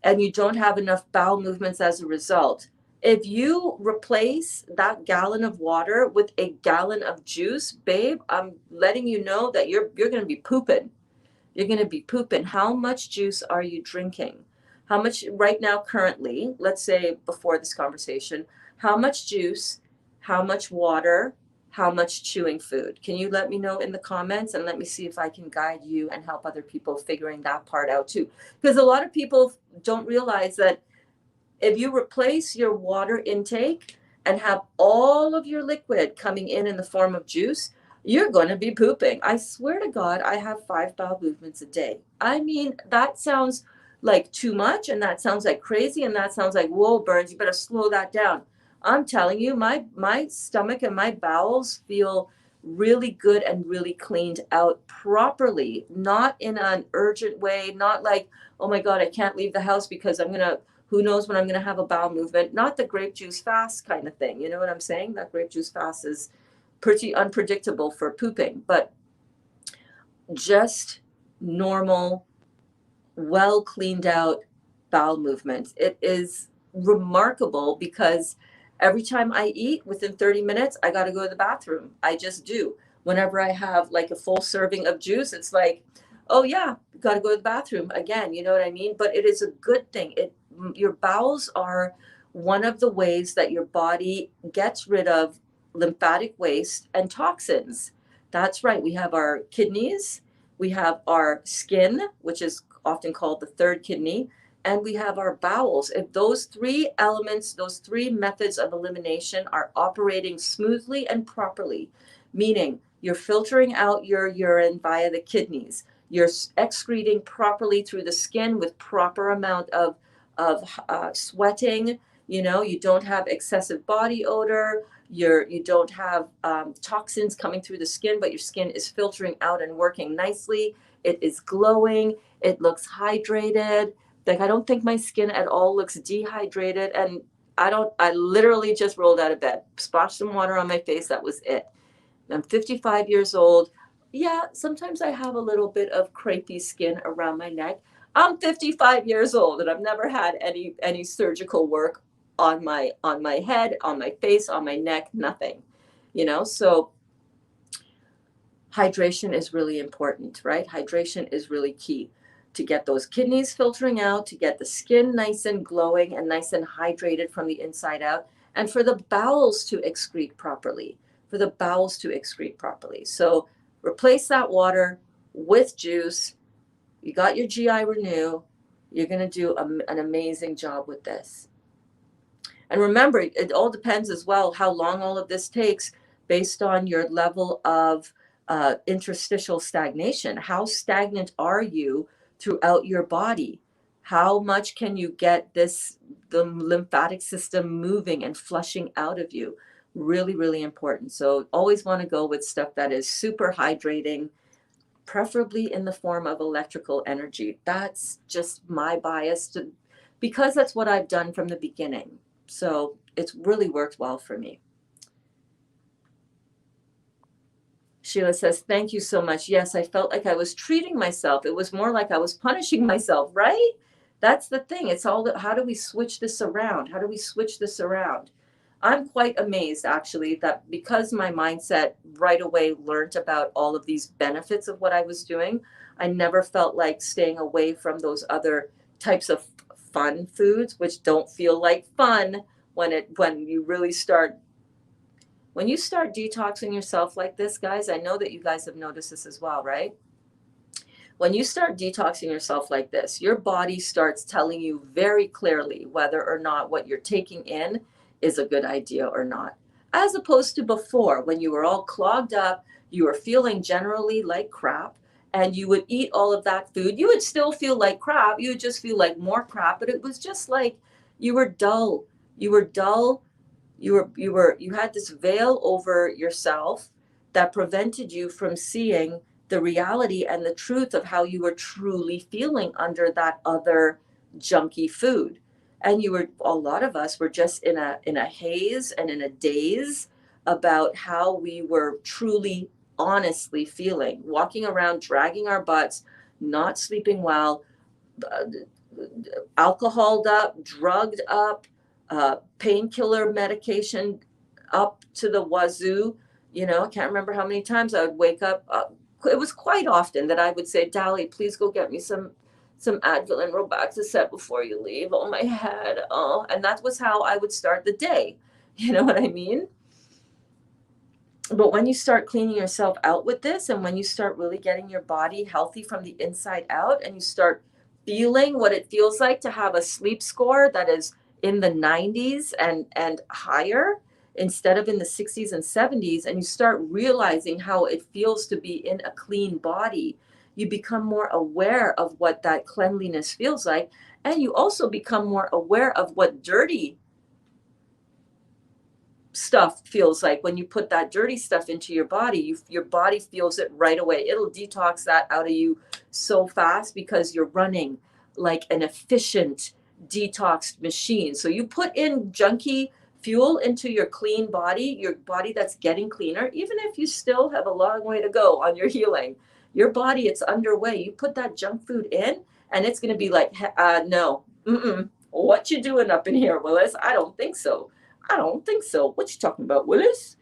and you don't have enough bowel movements as a result, if you replace that gallon of water with a gallon of juice, babe, I'm letting you know that you're going to be pooping. You're going to be pooping. How much juice are you drinking? How much right now currently, let's say before this conversation, how much juice, how much water, how much chewing food? Can you let me know in the comments, and let me see if I can guide you and help other people figuring that part out too. Because a lot of people don't realize that if you replace your water intake and have all of your liquid coming in the form of juice, you're going to be pooping. I swear to God, I have 5 bowel movements a day. I mean, that sounds like too much, and that sounds like crazy, and that sounds like, whoa, Berns, you better slow that down. I'm telling you, my stomach and my bowels feel really good and really cleaned out properly, not in an urgent way, not like, oh my God, I can't leave the house because who knows when I'm going to have a bowel movement, not the grape juice fast kind of thing. You know what I'm saying? That grape juice fast is pretty unpredictable for pooping, but just normal, well cleaned out bowel movements. It is remarkable because every time I eat, within 30 minutes, I got to go to the bathroom. I just do. Whenever I have like a full serving of juice, it's like, oh yeah, got to go to the bathroom again. You know what I mean? But it is a good thing. Your bowels are one of the ways that your body gets rid of lymphatic waste and toxins. That's right. We have our kidneys, we have our skin, which is often called the third kidney, and we have our bowels. If those 3 elements, those 3 methods of elimination are operating smoothly and properly, meaning you're filtering out your urine via the kidneys, you're excreting properly through the skin with proper amount of sweating, you don't have excessive body odor, you don't have toxins coming through the skin, but your skin is filtering out and working nicely. It is glowing. It looks hydrated. Like, I don't think my skin at all looks dehydrated. And I literally just rolled out of bed, splashed some water on my face. That was it. I'm 55 years old. Yeah, sometimes I have a little bit of crepey skin around my neck. I'm 55 years old, and I've never had any surgical work on my head, on my face, on my neck, nothing. So hydration is really important, right? Hydration is really key to get those kidneys filtering out, to get the skin nice and glowing and nice and hydrated from the inside out, and for the bowels to excrete properly, So replace that water with juice. You got your GI Renew. You're going to do an amazing job with this. And remember, it all depends as well how long all of this takes based on your level of interstitial stagnation. How stagnant are you throughout your body? How much can you get the lymphatic system moving and flushing out of you? Really, really important. So always want to go with stuff that is super hydrating, preferably in the form of electrical energy. That's just my bias because that's what I've done from the beginning. So it's really worked well for me. Sheila says, thank you so much. Yes, I felt like I was treating myself. It was more like I was punishing myself, right? That's the thing. It's all that, how do we switch this around? I'm quite amazed, actually, that because my mindset right away learned about all of these benefits of what I was doing, I never felt like staying away from those other types of fun foods, which don't feel like fun when you really start. When you start detoxing yourself like this, guys, I know that you guys have noticed this as well, right? When you start detoxing yourself like this, your body starts telling you very clearly whether or not what you're taking in is a good idea or not. As opposed to before, when you were all clogged up, you were feeling generally like crap, and you would eat all of that food. You would still feel like crap. You would just feel like more crap, but it was just like you were dull. You were dull. You had this veil over yourself that prevented you from seeing the reality and the truth of how you were truly feeling under that other junky food. And a lot of us were just in a haze and in a daze about how we were truly honestly feeling, walking around dragging our butts, not sleeping well, alcoholed up, drugged up, painkiller medication up to the wazoo. I can't remember how many times I would wake up. It was quite often that I would say, Dally, please go get me some Advil and Robaxacet before you leave. Oh, my head. Oh, and that was how I would start the day. You know what I mean? But when you start cleaning yourself out with this, and when you start really getting your body healthy from the inside out, and you start feeling what it feels like to have a sleep score that is in the 90s and higher instead of in the 60s and 70s, and you start realizing how it feels to be in a clean body, you become more aware of what that cleanliness feels like, and you also become more aware of what dirty stuff feels like. When you put that dirty stuff into your body, your body feels it right away. It'll detox that out of you so fast because you're running like an efficient detox machine. So you put in junky fuel into your clean body, your body that's getting cleaner, even if you still have a long way to go on your healing, your body, it's underway. You put that junk food in and it's going to be like, no, what you doing up in here, Willis? I don't think so. What you talking about, Willis?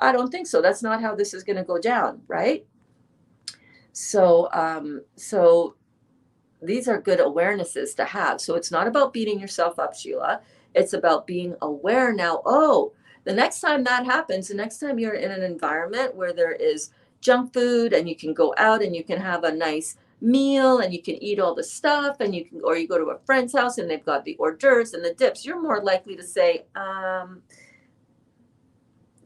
I don't think so. That's not how this is going to go down, right? So these are good awarenesses to have. So it's not about beating yourself up, Sheila. It's about being aware now. Oh, the next time that happens, the next time you're in an environment where there is junk food and you can go out and you can have a nice meal and you can eat all the stuff, and you go to a friend's house and they've got the hors d'oeuvres and the dips, you're more likely to say,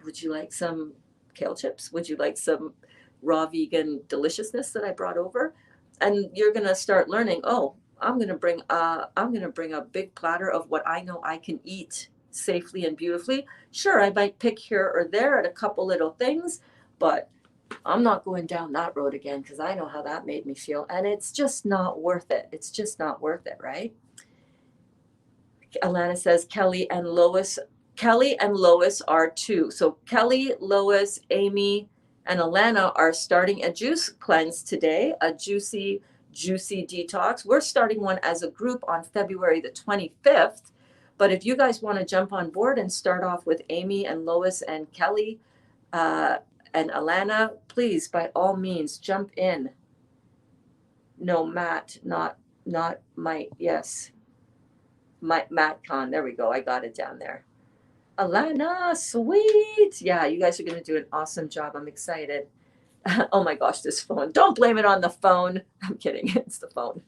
would you like some kale chips? Would you like some raw vegan deliciousness that I brought over? And you're going to start learning, oh, I'm going to bring a big platter of what I know I can eat safely and beautifully. Sure, I might pick here or there at a couple little things, but I'm not going down that road again because I know how that made me feel, and it's just not worth it. Right? Alana says Kelly and Lois are two. So Kelly, Lois, Amy, and Alana are starting a juice cleanse today, a juicy detox. We're starting one as a group on February the 25th. But if you guys want to jump on board and start off with Amy and Lois and Kelly, And Alana, please, by all means, jump in. No, Matt, not Mike. Yes, Matt Con. There we go. I got it down there. Alana, sweet. Yeah, you guys are going to do an awesome job. I'm excited. Oh my gosh, this phone. Don't blame it on the phone. I'm kidding. It's the phone.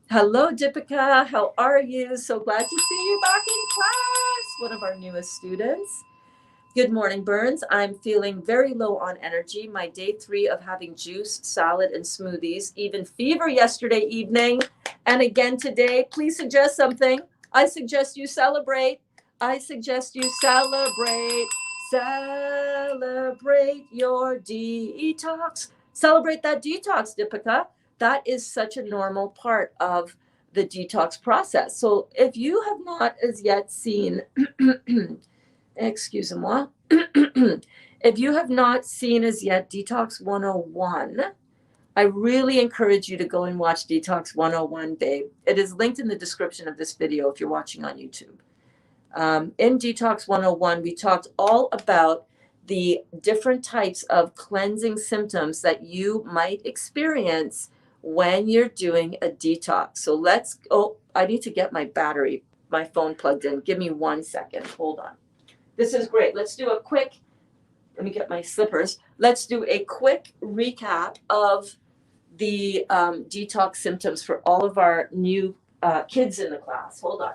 Hello, Deepika. How are you? So glad to see you back in class. One of our newest students. Good morning, Berns. I'm feeling very low on energy. My day 3 of having juice, salad, and smoothies, even fever yesterday evening, and again today. Please suggest something. I suggest you celebrate. I suggest you celebrate. Celebrate your detox. Celebrate that detox, Deepika. That is such a normal part of the detox process. So if you have not as yet seen excusez-moi. If you have not seen as yet Detox 101, I really encourage you to go and watch Detox 101, babe. It is linked in the description of this video if you're watching on YouTube. In Detox 101, we talked all about the different types of cleansing symptoms that you might experience when you're doing a detox. So I need to get my phone plugged in. Give me 1 second. Hold on. This is great. Let me get my slippers. Let's do a quick recap of the detox symptoms for all of our new kids in the class. Hold on.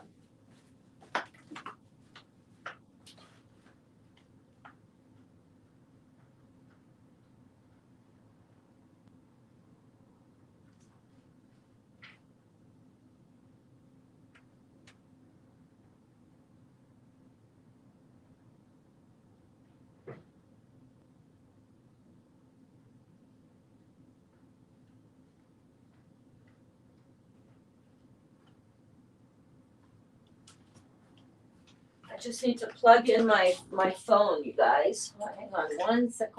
I just need to plug in my phone, you guys. Hang on 1 second.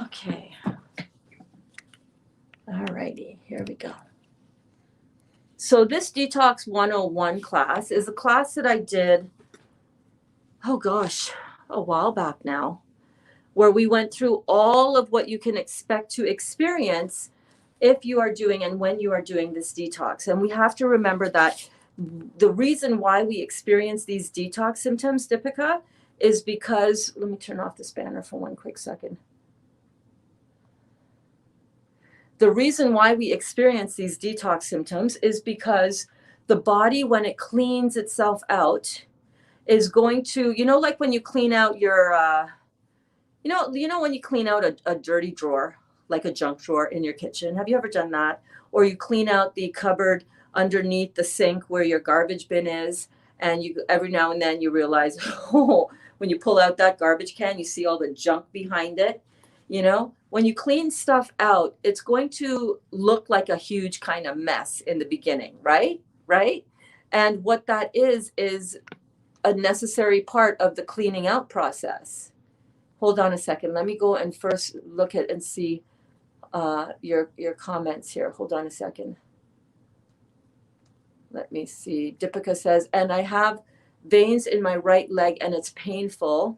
Okay. All righty, here we go. So this Detox 101 class is a class that I did, oh gosh, a while back now, where we went through all of what you can expect to experience if you are doing and when you are doing this detox. And we have to remember that the reason why we experience these detox symptoms, Deepika, is because, let me turn off this banner for 1 quick second. The reason why we experience these detox symptoms is because the body, when it cleans itself out, is going to, like when you clean out your, when you clean out a dirty drawer, like a junk drawer in your kitchen. Have you ever done that? Or you clean out the cupboard underneath the sink where your garbage bin is, and you every now and then you realize, oh, when you pull out that garbage can, you see all the junk behind it. When you clean stuff out, it's going to look like a huge kind of mess in the beginning, right? And what that is a necessary part of the cleaning out process. Hold on a second. Let me go and first look at and see your comments here. Hold on a second. Let me see. Deepika says, and I have veins in my right leg and it's painful.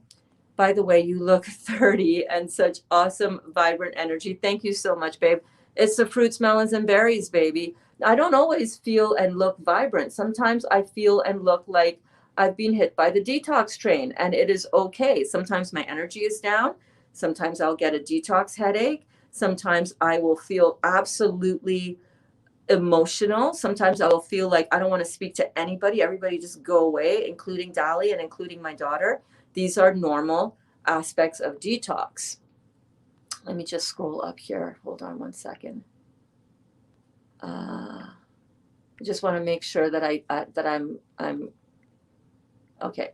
By the way, you look 30 and such awesome, vibrant energy. Thank you so much, babe. It's the fruits, melons, and berries, baby. I don't always feel and look vibrant. Sometimes I feel and look like I've been hit by the detox train, and it is okay. Sometimes my energy is down. Sometimes I'll get a detox headache. Sometimes I will feel absolutely emotional. Sometimes I will feel like I don't want to speak to anybody. Everybody just go away, including Dolly and including my daughter. These are normal aspects of detox. Let me just scroll up here. Hold on 1 second. I just want to make sure that I'm okay.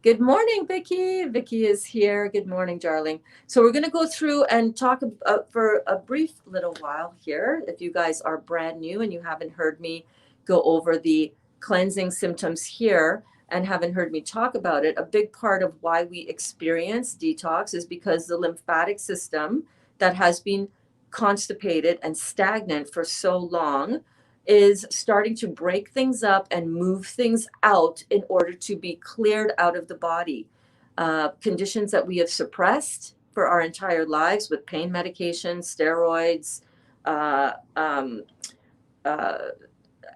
Good morning, Vicky. Vicky is here. Good morning, darling. So we're going to go through and talk for a brief little while here. If you guys are brand new and you haven't heard me go over the cleansing symptoms here, and haven't heard me talk about it, a big part of why we experience detox is because the lymphatic system that has been constipated and stagnant for so long is starting to break things up and move things out in order to be cleared out of the body. Conditions that we have suppressed for our entire lives with pain medication, steroids, uh, um, uh,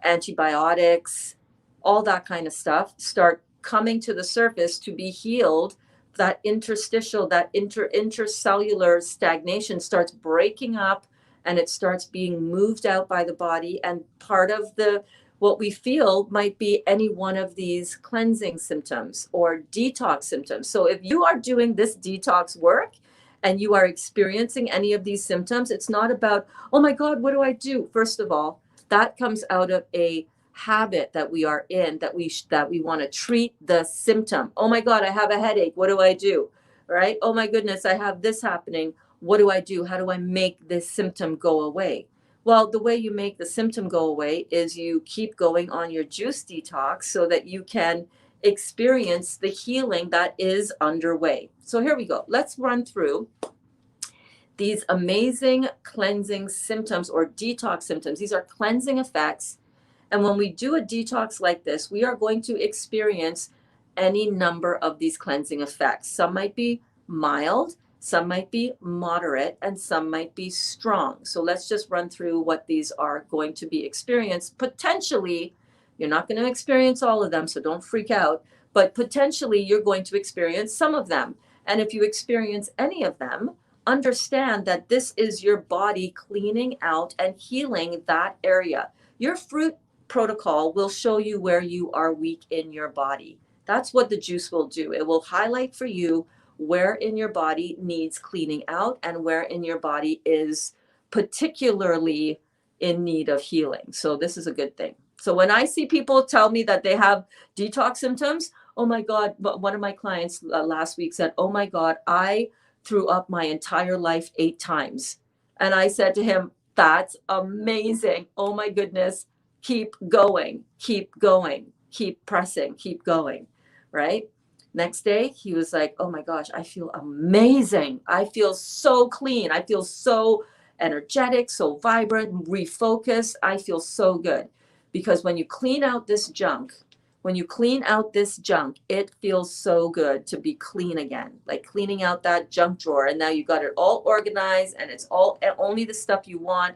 antibiotics, all that kind of stuff start coming to the surface to be healed. That interstitial, that intercellular stagnation starts breaking up and it starts being moved out by the body. And part of the what we feel might be any one of these cleansing symptoms or detox symptoms. So if you are doing this detox work and you are experiencing any of these symptoms, it's not about, oh my God, what do I do? First of all, that comes out of a habit that we are in, that we want to treat the symptom. Oh my God, I have a headache. What do I do? Right? Oh my goodness, I have this happening. What do I do? How do I make this symptom go away? Well, the way you make the symptom go away is you keep going on your juice detox so that you can experience the healing that is underway. So here we go. Let's run through these amazing cleansing symptoms or detox symptoms. These are cleansing effects. And when we do a detox like this, we are going to experience any number of these cleansing effects. Some might be mild, some might be moderate, and some might be strong. So let's just run through what these are going to be experienced. Potentially, you're not going to experience all of them, so don't freak out, but potentially you're going to experience some of them. And if you experience any of them, understand that this is your body cleaning out and healing that area. Your fruit protocol will show you where you are weak in your body. That's what the juice will do. It will highlight for you where in your body needs cleaning out and where in your body is particularly in need of healing. So this is a good thing. So when I see people tell me that they have detox symptoms, oh my God, one of my clients last week said, oh my God, I threw up my entire life 8 times. And I said to him, that's amazing. Oh my goodness. Keep going, keep going, keep pressing, keep going, right? Next day, he was like, oh my gosh, I feel amazing. I feel so clean. I feel so energetic, so vibrant, refocused. I feel so good. Because when you clean out this junk, it feels so good to be clean again, like cleaning out that junk drawer. And now you got it all organized and it's all only the stuff you want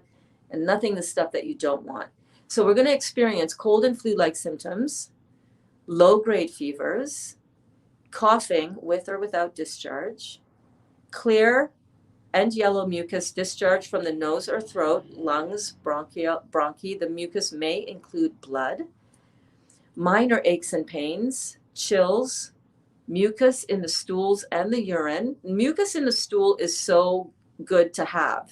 and nothing the stuff that you don't want. So we're going to experience cold and flu-like symptoms, low-grade fevers, coughing with or without discharge, clear and yellow mucus discharge from the nose or throat, lungs, bronchi. The mucus may include blood, minor aches and pains, chills, mucus in the stools and the urine. Mucus in the stool is so good to have.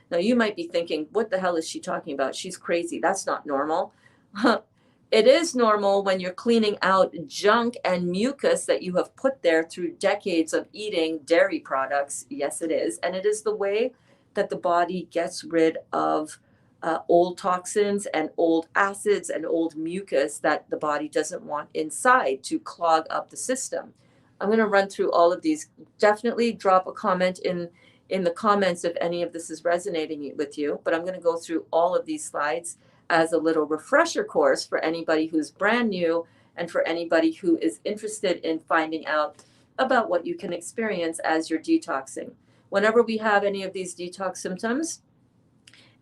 Now you might be thinking, what the hell is she talking about? She's crazy. That's not normal. It is normal when you're cleaning out junk and mucus that you have put there through decades of eating dairy products. Yes, it is. And it is the way that the body gets rid of old toxins and old acids and old mucus that the body doesn't want inside to clog up the system. I'm going to run through all of these. Definitely drop a comment in the comments if any of this is resonating with you, but I'm going to go through all of these slides as a little refresher course for anybody who's brand new and for anybody who is interested in finding out about what you can experience as you're detoxing. Whenever we have any of these detox symptoms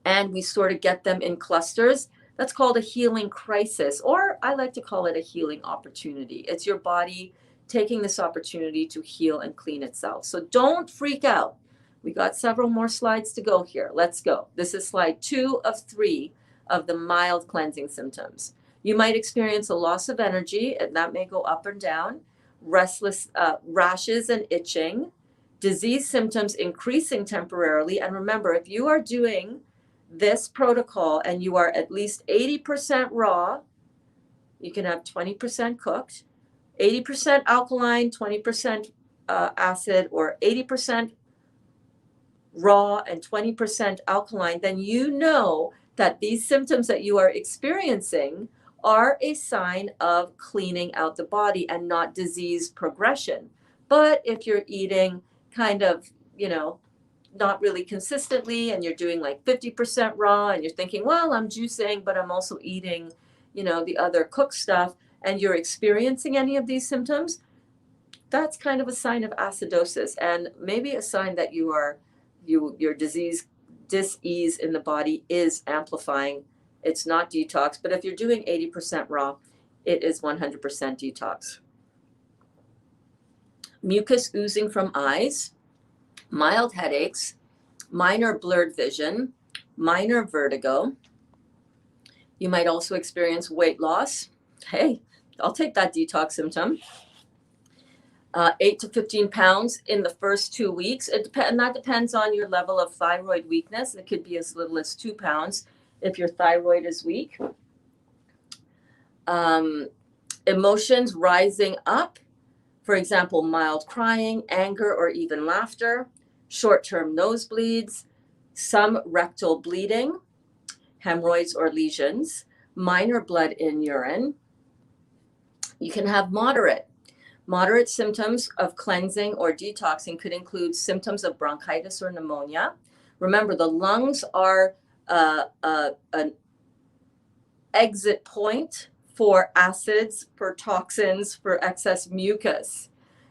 and we sort of get them in clusters, that's called a healing crisis, or I like to call it a healing opportunity. It's your body taking this opportunity to heal and clean itself. So don't freak out. We got several more slides to go here. Let's go. This is slide 2 of 3 of the mild cleansing symptoms. You might experience a loss of energy, and that may go up and down, restless rashes and itching, disease symptoms increasing temporarily. And remember, if you are doing this protocol and you are at least 80% raw, you can have 20% cooked, 80% alkaline, 20% acid, or 80% raw and 20% alkaline, then you know that these symptoms that you are experiencing are a sign of cleaning out the body and not disease progression. But if you're eating kind of, not really consistently, and you're doing like 50% raw, and you're thinking, well, I'm juicing, but I'm also eating, the other cooked stuff, and you're experiencing any of these symptoms, that's kind of a sign of acidosis, and maybe a sign that your dis-ease in the body is amplifying. It's not detox, but if you're doing 80% raw, it is 100% detox. Mucus oozing from eyes, mild headaches, minor blurred vision, minor vertigo. You might also experience weight loss. Hey, I'll take that detox symptom. 8 to 15 pounds in the first 2 weeks. And that depends on your level of thyroid weakness. It could be as little as 2 pounds if your thyroid is weak. Emotions rising up. For example, mild crying, anger, or even laughter. Short-term nosebleeds. Some rectal bleeding, hemorrhoids or lesions. Minor blood in urine. You can have moderate symptoms of cleansing or detoxing could include symptoms of bronchitis or pneumonia. Remember, the lungs are an exit point for acids, for toxins, for excess mucus.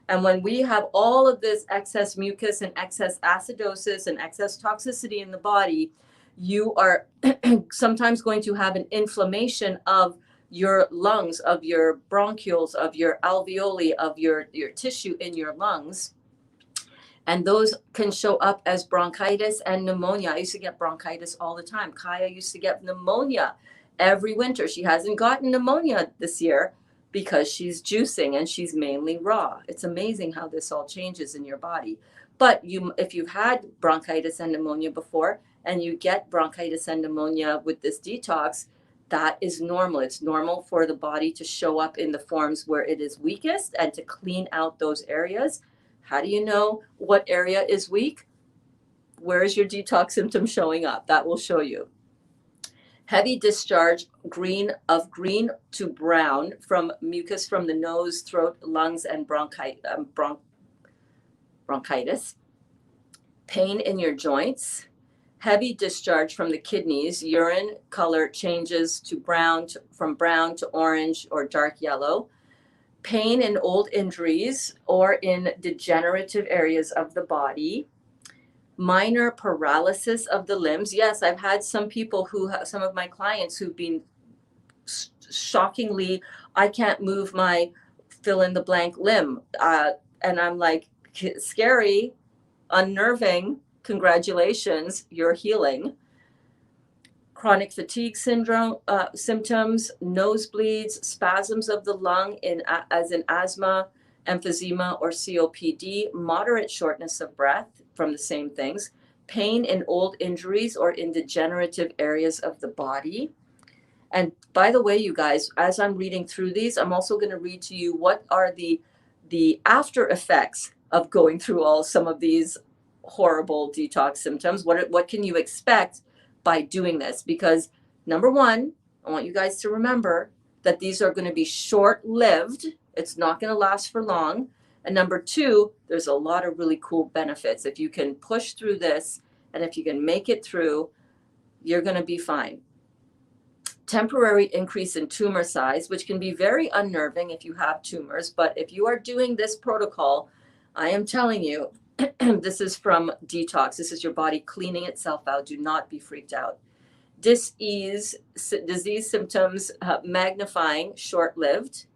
And when we have all of this excess mucus and excess acidosis and excess toxicity in the body, you are sometimes going to have an inflammation of your lungs, of your bronchioles, of your alveoli, of your tissue in your lungs. And those can show up as bronchitis and pneumonia. I used to get bronchitis all the time. Kaya used to get pneumonia every winter. She hasn't gotten pneumonia this year because she's juicing and she's mainly raw. It's amazing how this all changes in your body. But if you've had bronchitis and pneumonia before, and you get bronchitis and pneumonia with this detox, that is normal. It's normal for the body to show up in the forms where it is weakest and to clean out those areas. How do you know what area is weak? Where is your detox symptom showing up? That will show you. Heavy discharge, green to brown from mucus from the nose, throat, lungs, and bronchitis. Pain in your joints. Heavy discharge from the kidneys, urine color changes to from brown to orange or dark yellow. Pain in old injuries or in degenerative areas of the body. Minor paralysis of the limbs. Yes, I've had some people some of my clients who've been shockingly, I can't move my fill in the blank limb. And I'm like, scary, unnerving. Congratulations, you're healing. Chronic fatigue syndrome symptoms, nosebleeds, spasms of the lung as in asthma, emphysema, or COPD, moderate shortness of breath from the same things, pain in old injuries or in degenerative areas of the body. And by the way, you guys, as I'm reading through these, I'm also going to read to you what are the after effects of going through some of these horrible detox symptoms. What can you expect by doing this? Because number one, I want you guys to remember that these are going to be short-lived. It's not going to last for long. And number two, there's a lot of really cool benefits. If you can push through this and if you can make it through, you're going to be fine. Temporary increase in tumor size, which can be very unnerving if you have tumors. But if you are doing this protocol, I am telling you, this is from Detox. This is your body cleaning itself out. Do not be freaked out. Disease symptoms magnifying, short-lived.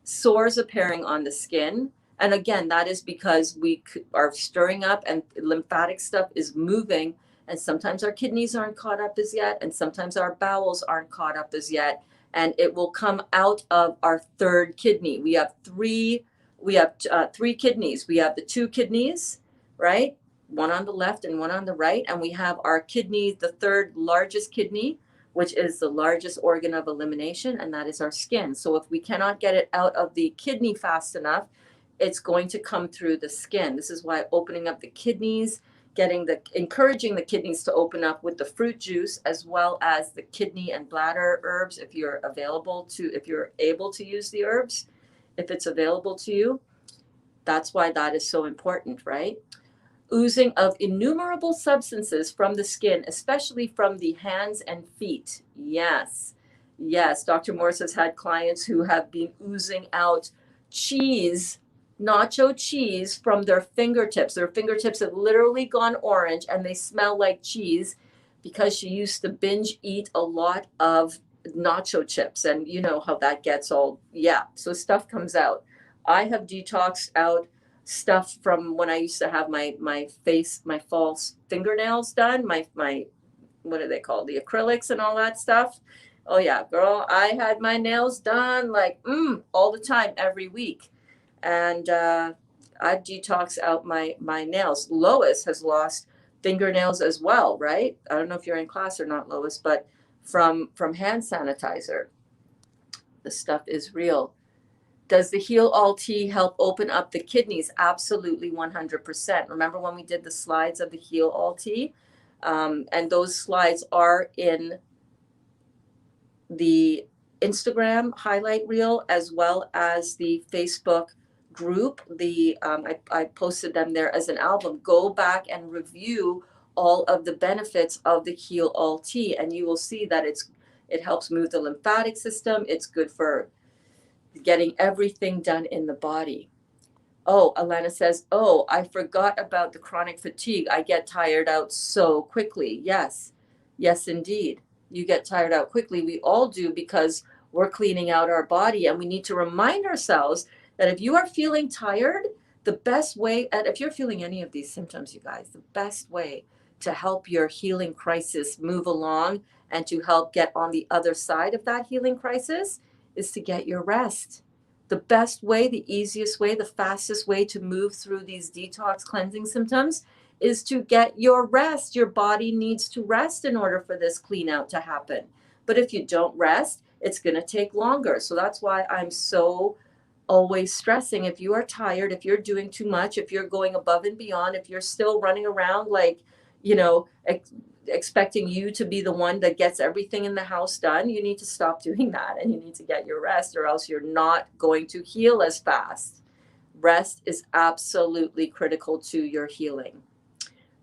Sores appearing on the skin. And again, that is because we are stirring up and lymphatic stuff is moving. And sometimes our kidneys aren't caught up as yet. And sometimes our bowels aren't caught up as yet. And it will come out of our third kidney. We have three kidneys. We have the two kidneys, right? One on the left and one on the right. And we have our kidney, the third largest kidney, which is the largest organ of elimination, and that is our skin. So if we cannot get it out of the kidney fast enough, it's going to come through the skin. This is why opening up the kidneys encouraging the kidneys to open up with the fruit juice, as well as the kidney and bladder herbs if you're able to use the herbs, if it's available to you. That's why that is so important, right? Oozing of innumerable substances from the skin, especially from the hands and feet. Yes. Yes, Dr. Morris has had clients who have been oozing out cheese, nacho cheese, from their fingertips. Their fingertips have literally gone orange and they smell like cheese because she used to binge eat a lot of nacho chips. And you know how that gets all, yeah. So stuff comes out. I have detoxed out stuff from when I used to have my false fingernails done, my what are they called, the acrylics and all that stuff. Oh yeah, girl, I had my nails done like all the time, every week. And I've detoxed out my nails. Lois has lost fingernails as well, right? I don't know if you're in class or not, Lois, but from hand sanitizer. The stuff is real. Does the Heal All Tea help open up the kidneys? Absolutely, 100%. Remember when we did the slides of the Heal All Tea? And those slides are in the Instagram highlight reel as well as the Facebook group. I posted them there as an album. Go back and review all of the benefits of the Heal All Tea, and you will see that it helps move the lymphatic system. It's good for getting everything done in the body. Oh, Alana says, oh, I forgot about the chronic fatigue. I get tired out so quickly. Yes, indeed. You get tired out quickly. We all do, because we're cleaning out our body, and we need to remind ourselves that if you are feeling tired, the best way, and if you're feeling any of these symptoms, you guys, the best way to help your healing crisis move along and to help get on the other side of that healing crisis is to get your rest. The best way, the easiest way, the fastest way to move through these detox cleansing symptoms is to get your rest. Your body needs to rest in order for this clean out to happen. But if you don't rest, it's going to take longer. So that's why I'm so always stressing, if you are tired, if you're doing too much, if you're going above and beyond, if you're still running around like, expecting you to be the one that gets everything in the house done, you need to stop doing that, and you need to get your rest, or else you're not going to heal as fast. Rest is absolutely critical to your healing.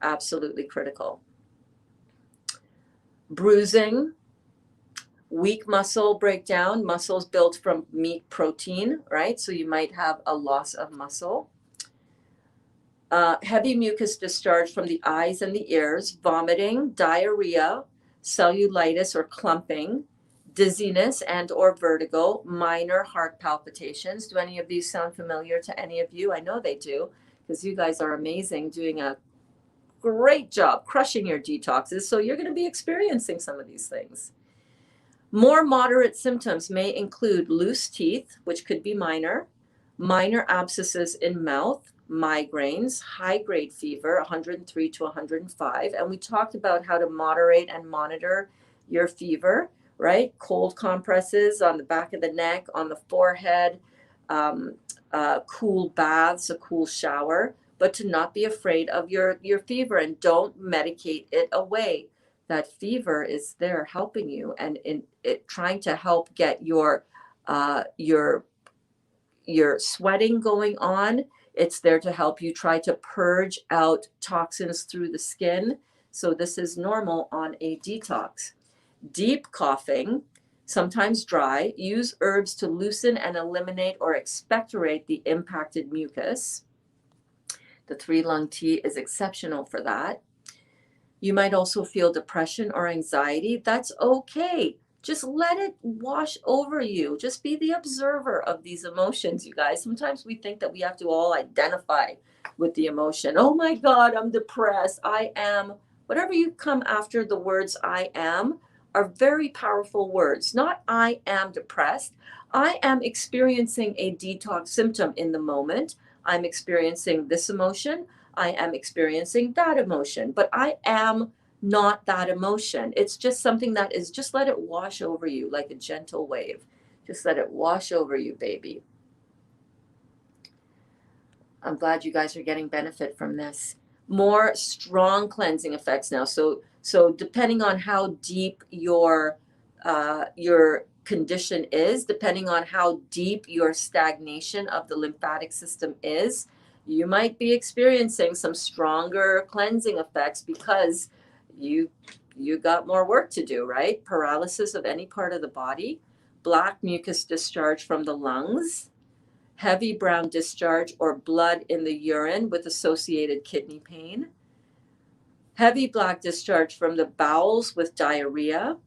Absolutely critical. Bruising, weak muscle breakdown, muscles built from meat protein, right? So you might have a loss of muscle. Heavy mucus discharge from the eyes and the ears, vomiting, diarrhea, cellulitis or clumping, dizziness and or vertigo, minor heart palpitations. Do any of these sound familiar to any of you? I know they do, because you guys are amazing, doing a great job crushing your detoxes. So you're going to be experiencing some of these things. More moderate symptoms may include loose teeth, which could be minor abscesses in mouth, migraines, high-grade fever, 103 to 105. And we talked about how to moderate and monitor your fever, right? Cold compresses on the back of the neck, on the forehead, cool baths, a cool shower, but to not be afraid of your fever, and don't medicate it away. That fever is there helping you, and it trying to help get your sweating going on. It's there to help you try to purge out toxins through the skin. So this is normal on a detox. Deep coughing, sometimes dry. Use herbs to loosen and eliminate or expectorate the impacted mucus. The 3-lung tea is exceptional for that. You might also feel depression or anxiety. That's okay. Just let it wash over you. Just be the observer of these emotions, you guys. Sometimes we think that we have to all identify with the emotion. Oh my God, I'm depressed. I am. Whatever you come after the words I am are very powerful words. Not I am depressed. I am experiencing a detox symptom in the moment. I'm experiencing this emotion. I am experiencing that emotion. But I am not that emotion. It's just something that is, just let it wash over you like a gentle wave. Just let it wash over you, baby. I'm glad you guys are getting benefit from this. more strong cleansing effects now. So depending on how deep your condition is, depending on how deep your stagnation of the lymphatic system is, you might be experiencing some stronger cleansing effects because you got more work to do, right? Paralysis of any part of the body, black mucus discharge from the lungs, heavy brown discharge or blood in the urine with associated kidney pain, heavy black discharge from the bowels with diarrhea,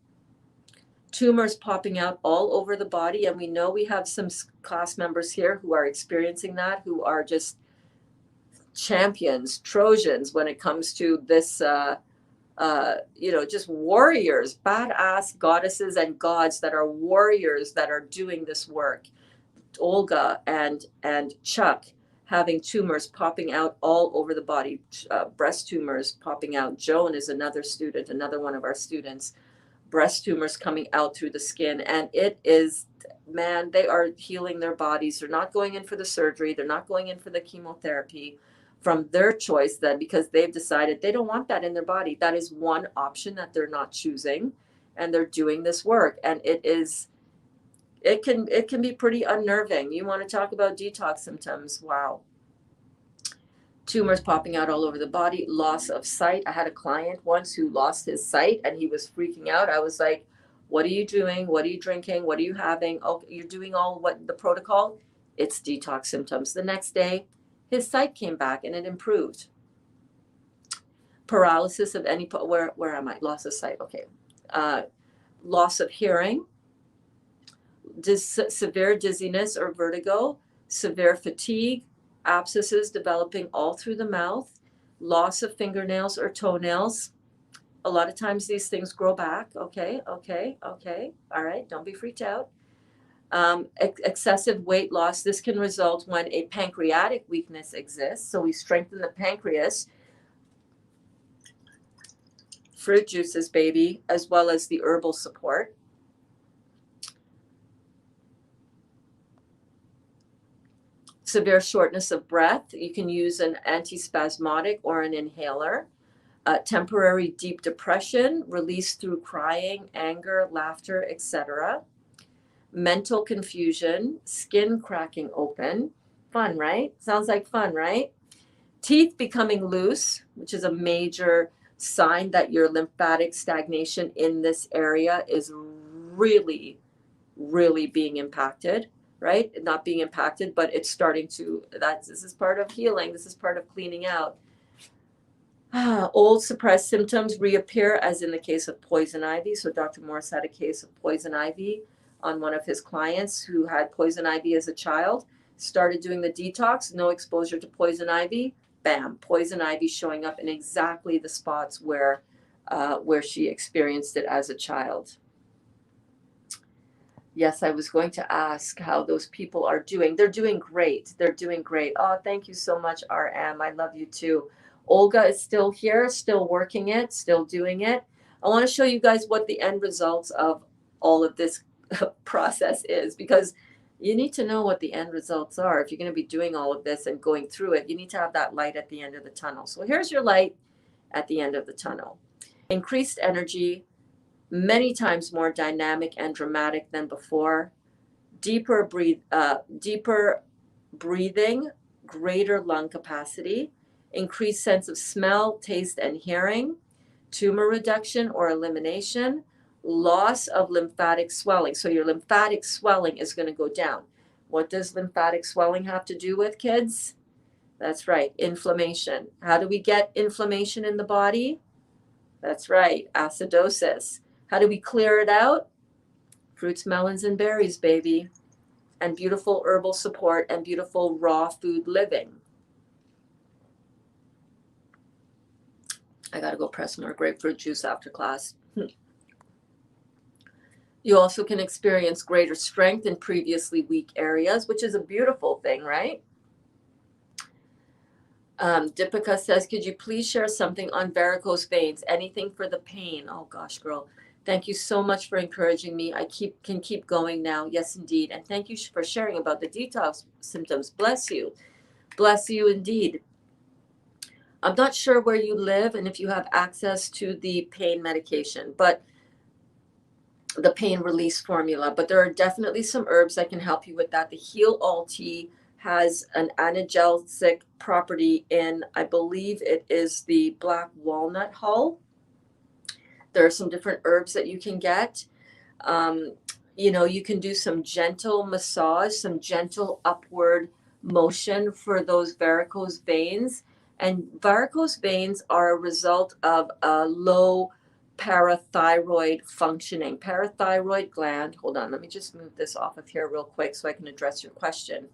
tumors popping out all over the body. And we know we have some class members here who are experiencing that, who are just champions, Trojans when it comes to this, just warriors, badass goddesses and gods that are warriors that are doing this work. Olga and Chuck having tumors popping out all over the body, breast tumors popping out. Joan is another student, another one of our students, breast tumors coming out through the skin. And it is, man, they are healing their bodies. They're not going in for the surgery. They're not going in for the chemotherapy from their choice, then, because they've decided they don't want that in their body. That is one option that they're not choosing, and they're doing this work. And it can be pretty unnerving. You want to talk about detox symptoms? Wow. Tumors popping out all over the body, loss of sight. I had a client once who lost his sight and he was freaking out. I was like, what are you doing? What are you drinking? What are you having? Oh, you're doing all what the protocol? It's detox symptoms. The next day, his sight came back and it improved. Paralysis of any, where am I? Loss of sight. Okay. Loss of hearing. Severe dizziness or vertigo, severe fatigue, abscesses developing all through the mouth, loss of fingernails or toenails. A lot of times these things grow back. Okay. All right, don't be freaked out. Excessive weight loss. This can result when a pancreatic weakness exists. So we strengthen the pancreas. Fruit juices, baby, as well as the herbal support. Severe shortness of breath. You can use an antispasmodic or an inhaler. Temporary deep depression, released through crying, anger, laughter, etc. Mental confusion, skin cracking open. Fun, right? Sounds like fun, right? Teeth becoming loose, which is a major sign that your lymphatic stagnation in this area is really, really being impacted. Right? Not being impacted, but it's starting to, this is part of healing. This is part of cleaning out. Old suppressed symptoms reappear, as in the case of poison ivy. So Dr. Morris had a case of poison ivy on one of his clients who had poison ivy as a child, started doing the detox, no exposure to poison ivy, bam, poison ivy showing up in exactly the spots where she experienced it as a child. Yes, I was going to ask how those people are doing. They're doing great. They're doing great. Oh, thank you so much, RM. I love you too. Olga is still here, still working it, still doing it. I want to show you guys what the end results of all of this process is, because you need to know what the end results are. If you're going to be doing all of this and going through it, you need to have that light at the end of the tunnel. So here's your light at the end of the tunnel. Increased energy, many times more dynamic and dramatic than before, deeper breathing, greater lung capacity, increased sense of smell, taste, and hearing, tumor reduction or elimination, loss of lymphatic swelling. So your lymphatic swelling is going to go down. What does lymphatic swelling have to do with, kids? That's right, inflammation. How do we get inflammation in the body? That's right, acidosis. How do we clear it out? Fruits, melons, and berries, baby. And beautiful herbal support and beautiful raw food living. I got to go press more grapefruit juice after class. You also can experience greater strength in previously weak areas, which is a beautiful thing, right? Deepika says, could you please share something on varicose veins? Anything for the pain? Oh gosh, girl. Thank you so much for encouraging me. I can keep going now. Yes, indeed. And thank you for sharing about the detox symptoms. Bless you. Bless you indeed. I'm not sure where you live and if you have access to the pain medication, but the pain release formula, but there are definitely some herbs that can help you with that. The Heal All Tea has an analgesic property in, I believe it is the black walnut hull. There are some different herbs that you can get. Um, you can do some gentle massage, some gentle upward motion for those varicose veins. And varicose veins are a result of a low parathyroid functioning. Parathyroid gland, hold on, let me just move this off of here real quick so I can address your question.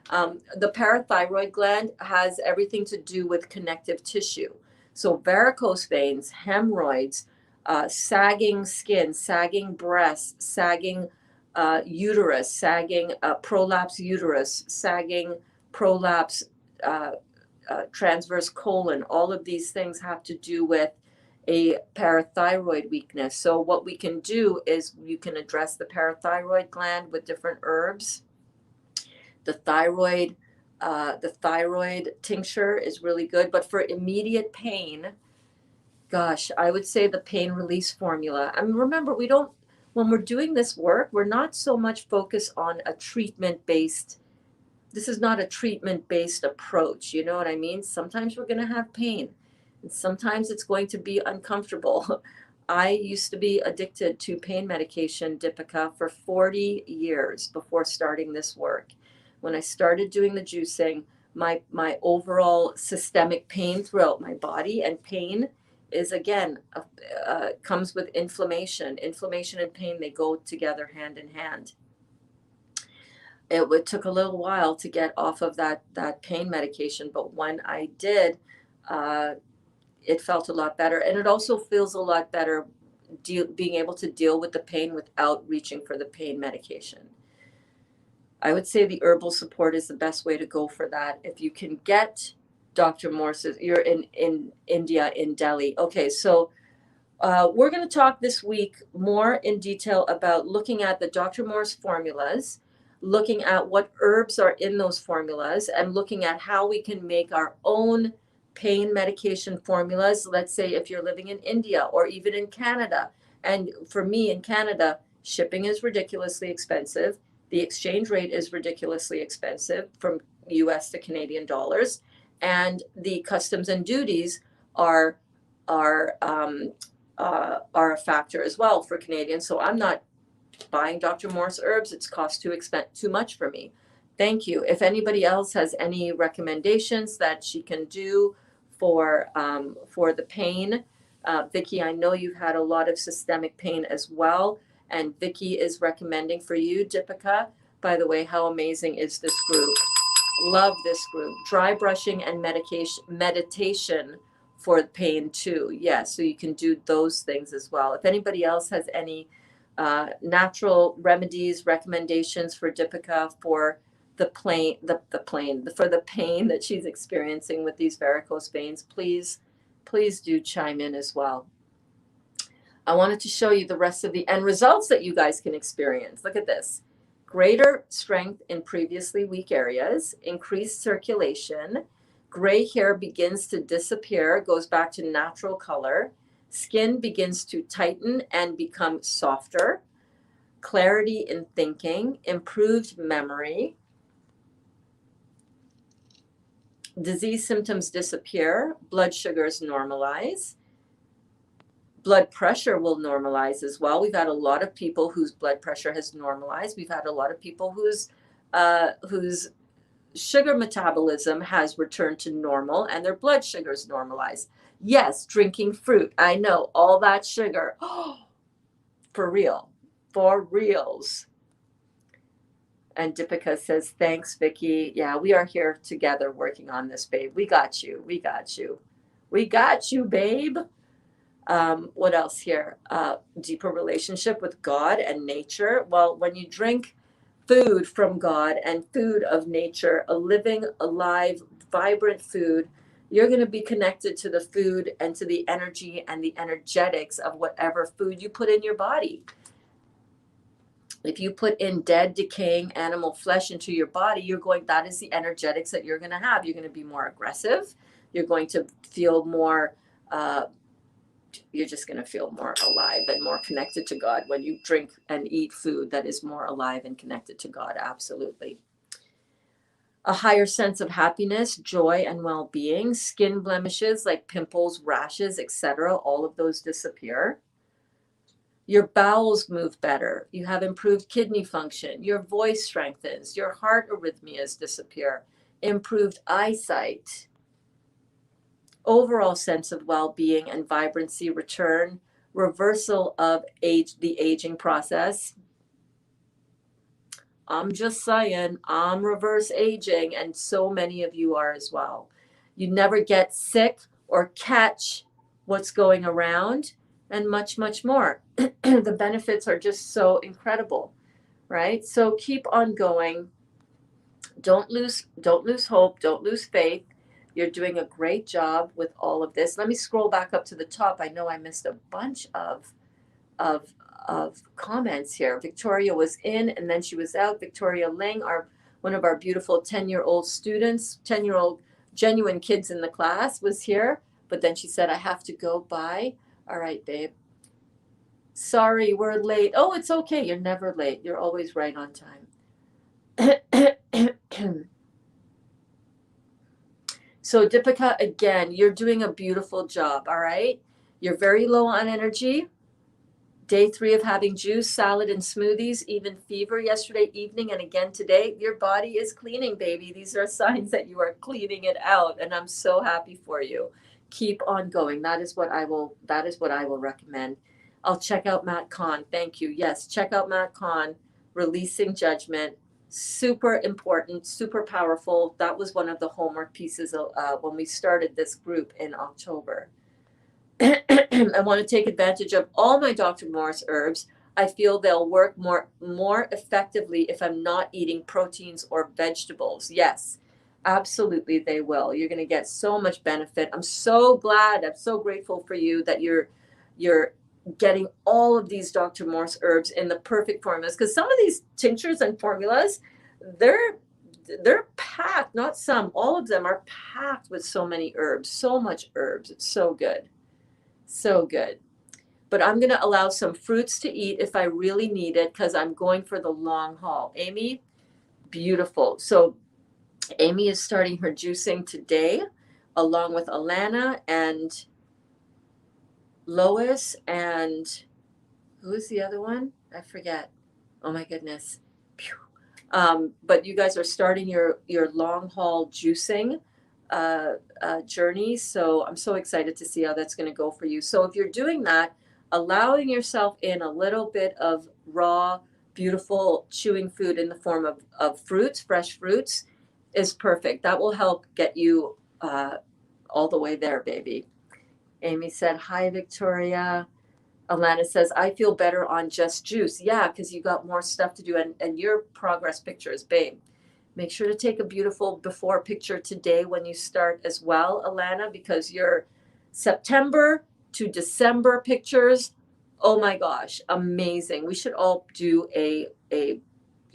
The parathyroid gland has everything to do with connective tissue. So varicose veins, hemorrhoids, sagging skin, sagging breasts, sagging uterus, sagging prolapse uterus, sagging prolapse transverse colon. All of these things have to do with a parathyroid weakness. So what we can do is you can address the parathyroid gland with different herbs. The thyroid tincture is really good, but for immediate pain, gosh, I would say the pain release formula. I mean, remember, when we're doing this work, we're not so much focused on a treatment-based, this is not a treatment-based approach. You know what I mean? Sometimes we're going to have pain, and sometimes it's going to be uncomfortable. I used to be addicted to pain medication, Deepika, for 40 years before starting this work. When I started doing the juicing, my overall systemic pain throughout my body, and pain is again comes with inflammation. Inflammation and pain, they go together hand in hand. It took a little while to get off of that pain medication, but when I did, it felt a lot better, and it also feels a lot better being able to deal with the pain without reaching for the pain medication. I would say the herbal support is the best way to go for that. If you can get Dr. Morse's, you're in India, in Delhi. Okay, so we're going to talk this week more in detail about looking at the Dr. Morse formulas, looking at what herbs are in those formulas, and looking at how we can make our own pain medication formulas. Let's say if you're living in India or even in Canada. And for me in Canada, shipping is ridiculously expensive. The exchange rate is ridiculously expensive from US to Canadian dollars. And the customs and duties are a factor as well for Canadians. So I'm not buying Dr. Morse herbs. It's cost too much for me. Thank you. If anybody else has any recommendations that she can do for the pain, Vicki, I know you've had a lot of systemic pain as well, and Vicki is recommending for you, Deepika. By the way, how amazing is this group? Love this group. Dry brushing and meditation for pain too. Yes, so you can do those things as well. If anybody else has any natural remedies, recommendations for Deepika for the pain that she's experiencing with these varicose veins, please do chime in as well. I wanted to show you the rest of the end results that you guys can experience. Look at this. Greater strength in previously weak areas, increased circulation, gray hair begins to disappear, goes back to natural color, skin begins to tighten and become softer, clarity in thinking, improved memory, disease symptoms disappear, blood sugars normalize, blood pressure will normalize as well. We've had a lot of people whose blood pressure has normalized. We've had a lot of people whose sugar metabolism has returned to normal and their blood sugars normalize. Yes, drinking fruit. I know, all that sugar. Oh, for real. For reals. And Deepika says, thanks, Vicki. Yeah, we are here together working on this, babe. We got you. We got you. We got you, babe. What else here? Deeper relationship with God and nature. Well, when you drink food from God and food of nature, a living, alive, vibrant food, you're going to be connected to the food and to the energy and the energetics of whatever food you put in your body. If you put in dead, decaying animal flesh into your body, that is the energetics that you're going to have. You're going to be more aggressive. You're going to feel more, you're just going to feel more alive and more connected to God when you drink and eat food that is more alive and connected to God. Absolutely. A higher sense of happiness, joy, and well-being. Skin blemishes like pimples, rashes, etc. All of those disappear. Your bowels move better. You have improved kidney function. Your voice strengthens. Your heart arrhythmias disappear. Improved eyesight. Overall sense of well-being and vibrancy return. Reversal of the aging process. I'm just saying, I'm reverse aging, and so many of you are as well. You never get sick or catch what's going around, and much, much more. The benefits are just so incredible, right? So keep on going. Don't lose hope. Don't lose faith. You're doing a great job with all of this. Let me scroll back up to the top. I know I missed a bunch of of comments here. Victoria was in and then she was out. Victoria Ling, one of our beautiful 10-year-old students, 10-year-old genuine kids in the class, was here. But then she said, I have to go. Bye. All right, babe. Sorry, we're late. Oh, it's okay. You're never late. You're always right on time. So Deepika, again, you're doing a beautiful job. All right. You're very low on energy. Day 3 of having juice, salad, and smoothies, even fever yesterday evening and again today. Your body is cleaning, baby. These are signs that you are cleaning it out, and I'm so happy for you. Keep on going. That is what I will recommend. I'll check out Matt Kahn. Thank you. Yes, check out Matt Kahn, Releasing Judgment. Super important, super powerful. That was one of the homework pieces when we started this group in October. I want to take advantage of all my Dr. Morris herbs. I feel they'll work more effectively if I'm not eating proteins or vegetables. Yes, absolutely they will. You're going to get so much benefit. I'm so glad. I'm so grateful for you that you're getting all of these Dr. Morris herbs in the perfect formulas, because some of these tinctures and formulas, they're packed, not some, all of them are packed with so many herbs, so much herbs. It's so good. So good. But I'm going to allow some fruits to eat if I really need it, because I'm going for the long haul. Amy, beautiful. So Amy is starting her juicing today, along with Alana and Lois and who is the other one? I forget. Oh my goodness. But you guys are starting your long haul juicing journey. So I'm so excited to see how that's going to go for you. So if you're doing that, allowing yourself in a little bit of raw, beautiful chewing food in the form of fruits, fresh fruits, is perfect. That will help get you all the way there, baby. Amy said, hi, Victoria. Alana says, I feel better on just juice. Yeah, because you got more stuff to do. And your progress pictures, babe. Make sure to take a beautiful before picture today when you start as well, Alana, because your September to December pictures, oh my gosh, amazing. We should all do you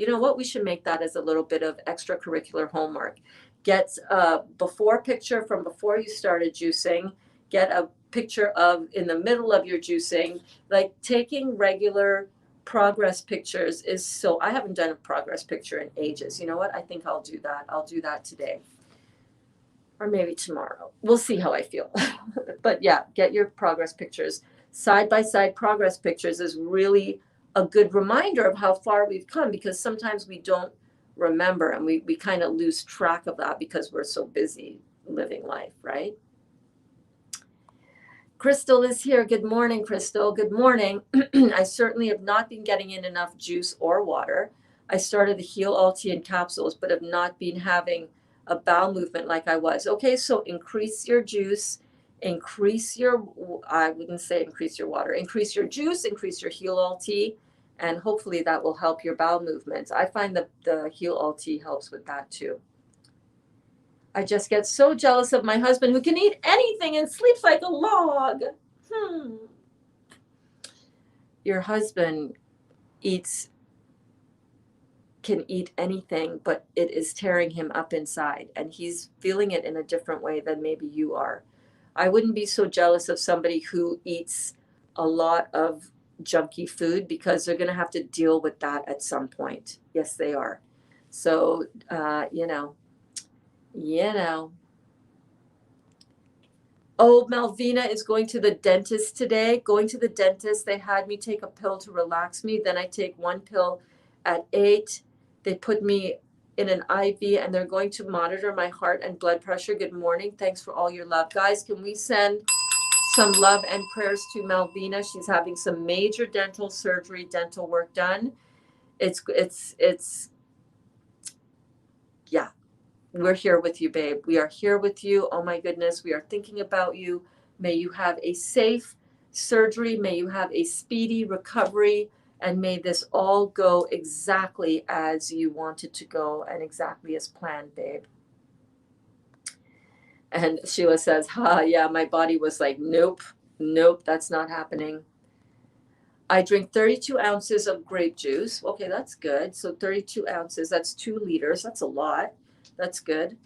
know what? We should make that as a little bit of extracurricular homework. Get a before picture from before you started juicing. Get a picture of in the middle of your juicing. Like taking regular progress pictures is so, I haven't done a progress picture in ages. You know what? I think I'll do that. I'll do that today. Or maybe tomorrow. We'll see how I feel. But yeah, get your progress pictures. Side by side progress pictures is really a good reminder of how far we've come, because sometimes we don't remember and we kind of lose track of that because we're so busy living life, right? Crystal is here. Good morning, Crystal. Good morning. I certainly have not been getting in enough juice or water. I started the Heal Alti in capsules, but have not been having a bowel movement like I was. Okay, so increase your juice, I wouldn't say increase your water, increase your juice, increase your Heal Alti, and hopefully that will help your bowel movements. I find that the Heal Alti helps with that too. I just get so jealous of my husband, who can eat anything and sleeps like a log. Your husband eats can eat anything, but it is tearing him up inside, and he's feeling it in a different way than maybe you are. I wouldn't be so jealous of somebody who eats a lot of junky food, because they're going to have to deal with that at some point. Yes, they are. So, you know. Oh, Malvina is going to the dentist today. Going to the dentist, they had me take a pill to relax me. Then I take one pill at 8. They put me in an IV, and they're going to monitor my heart and blood pressure. Good morning. Thanks for all your love. Guys, can we send some love and prayers to Malvina? She's having some major dental surgery, dental work done. It's yeah. We're here with you, babe. We are here with you. Oh my goodness, we are thinking about you. May you have a safe surgery. May you have a speedy recovery. And may this all go exactly as you want it to go and exactly as planned, babe. And Sheila says, yeah, my body was like, nope, that's not happening. I drink 32 ounces of grape juice. Okay, that's good. So 32 ounces, that's 2 liters. That's a lot. That's good.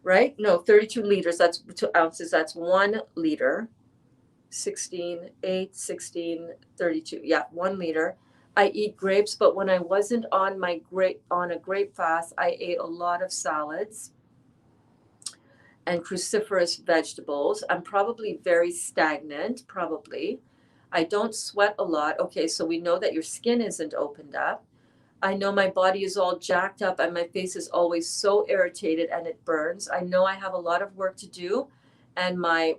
Right? No, 32 liters, that's 2 ounces, that's 1 liter. 16, 8, 16, 32. Yeah, 1 liter. I eat grapes, but when I wasn't on a grape fast, I ate a lot of salads and cruciferous vegetables. I'm probably very stagnant, probably. I don't sweat a lot. Okay, so we know that your skin isn't opened up. I know my body is all jacked up and my face is always so irritated and it burns. I know I have a lot of work to do, and my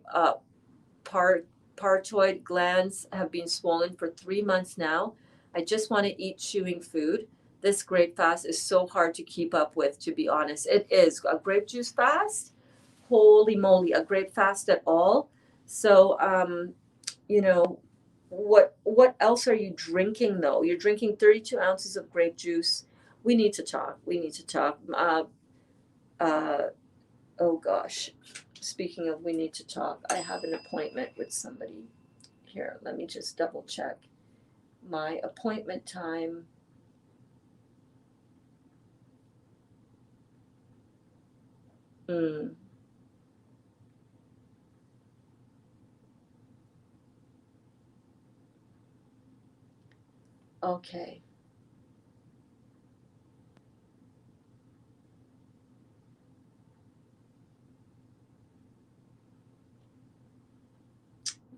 parotid glands have been swollen for 3 months now. I just want to eat chewing food. This grape fast is so hard to keep up with, to be honest. It is. A grape juice fast? Holy moly, a grape fast at all? So, you know, what else are you drinking though? You're drinking 32 ounces of grape juice. We need to talk. Uh, oh gosh. Speaking of we need to talk, I have an appointment with somebody here. Let me just double check my appointment time. Okay.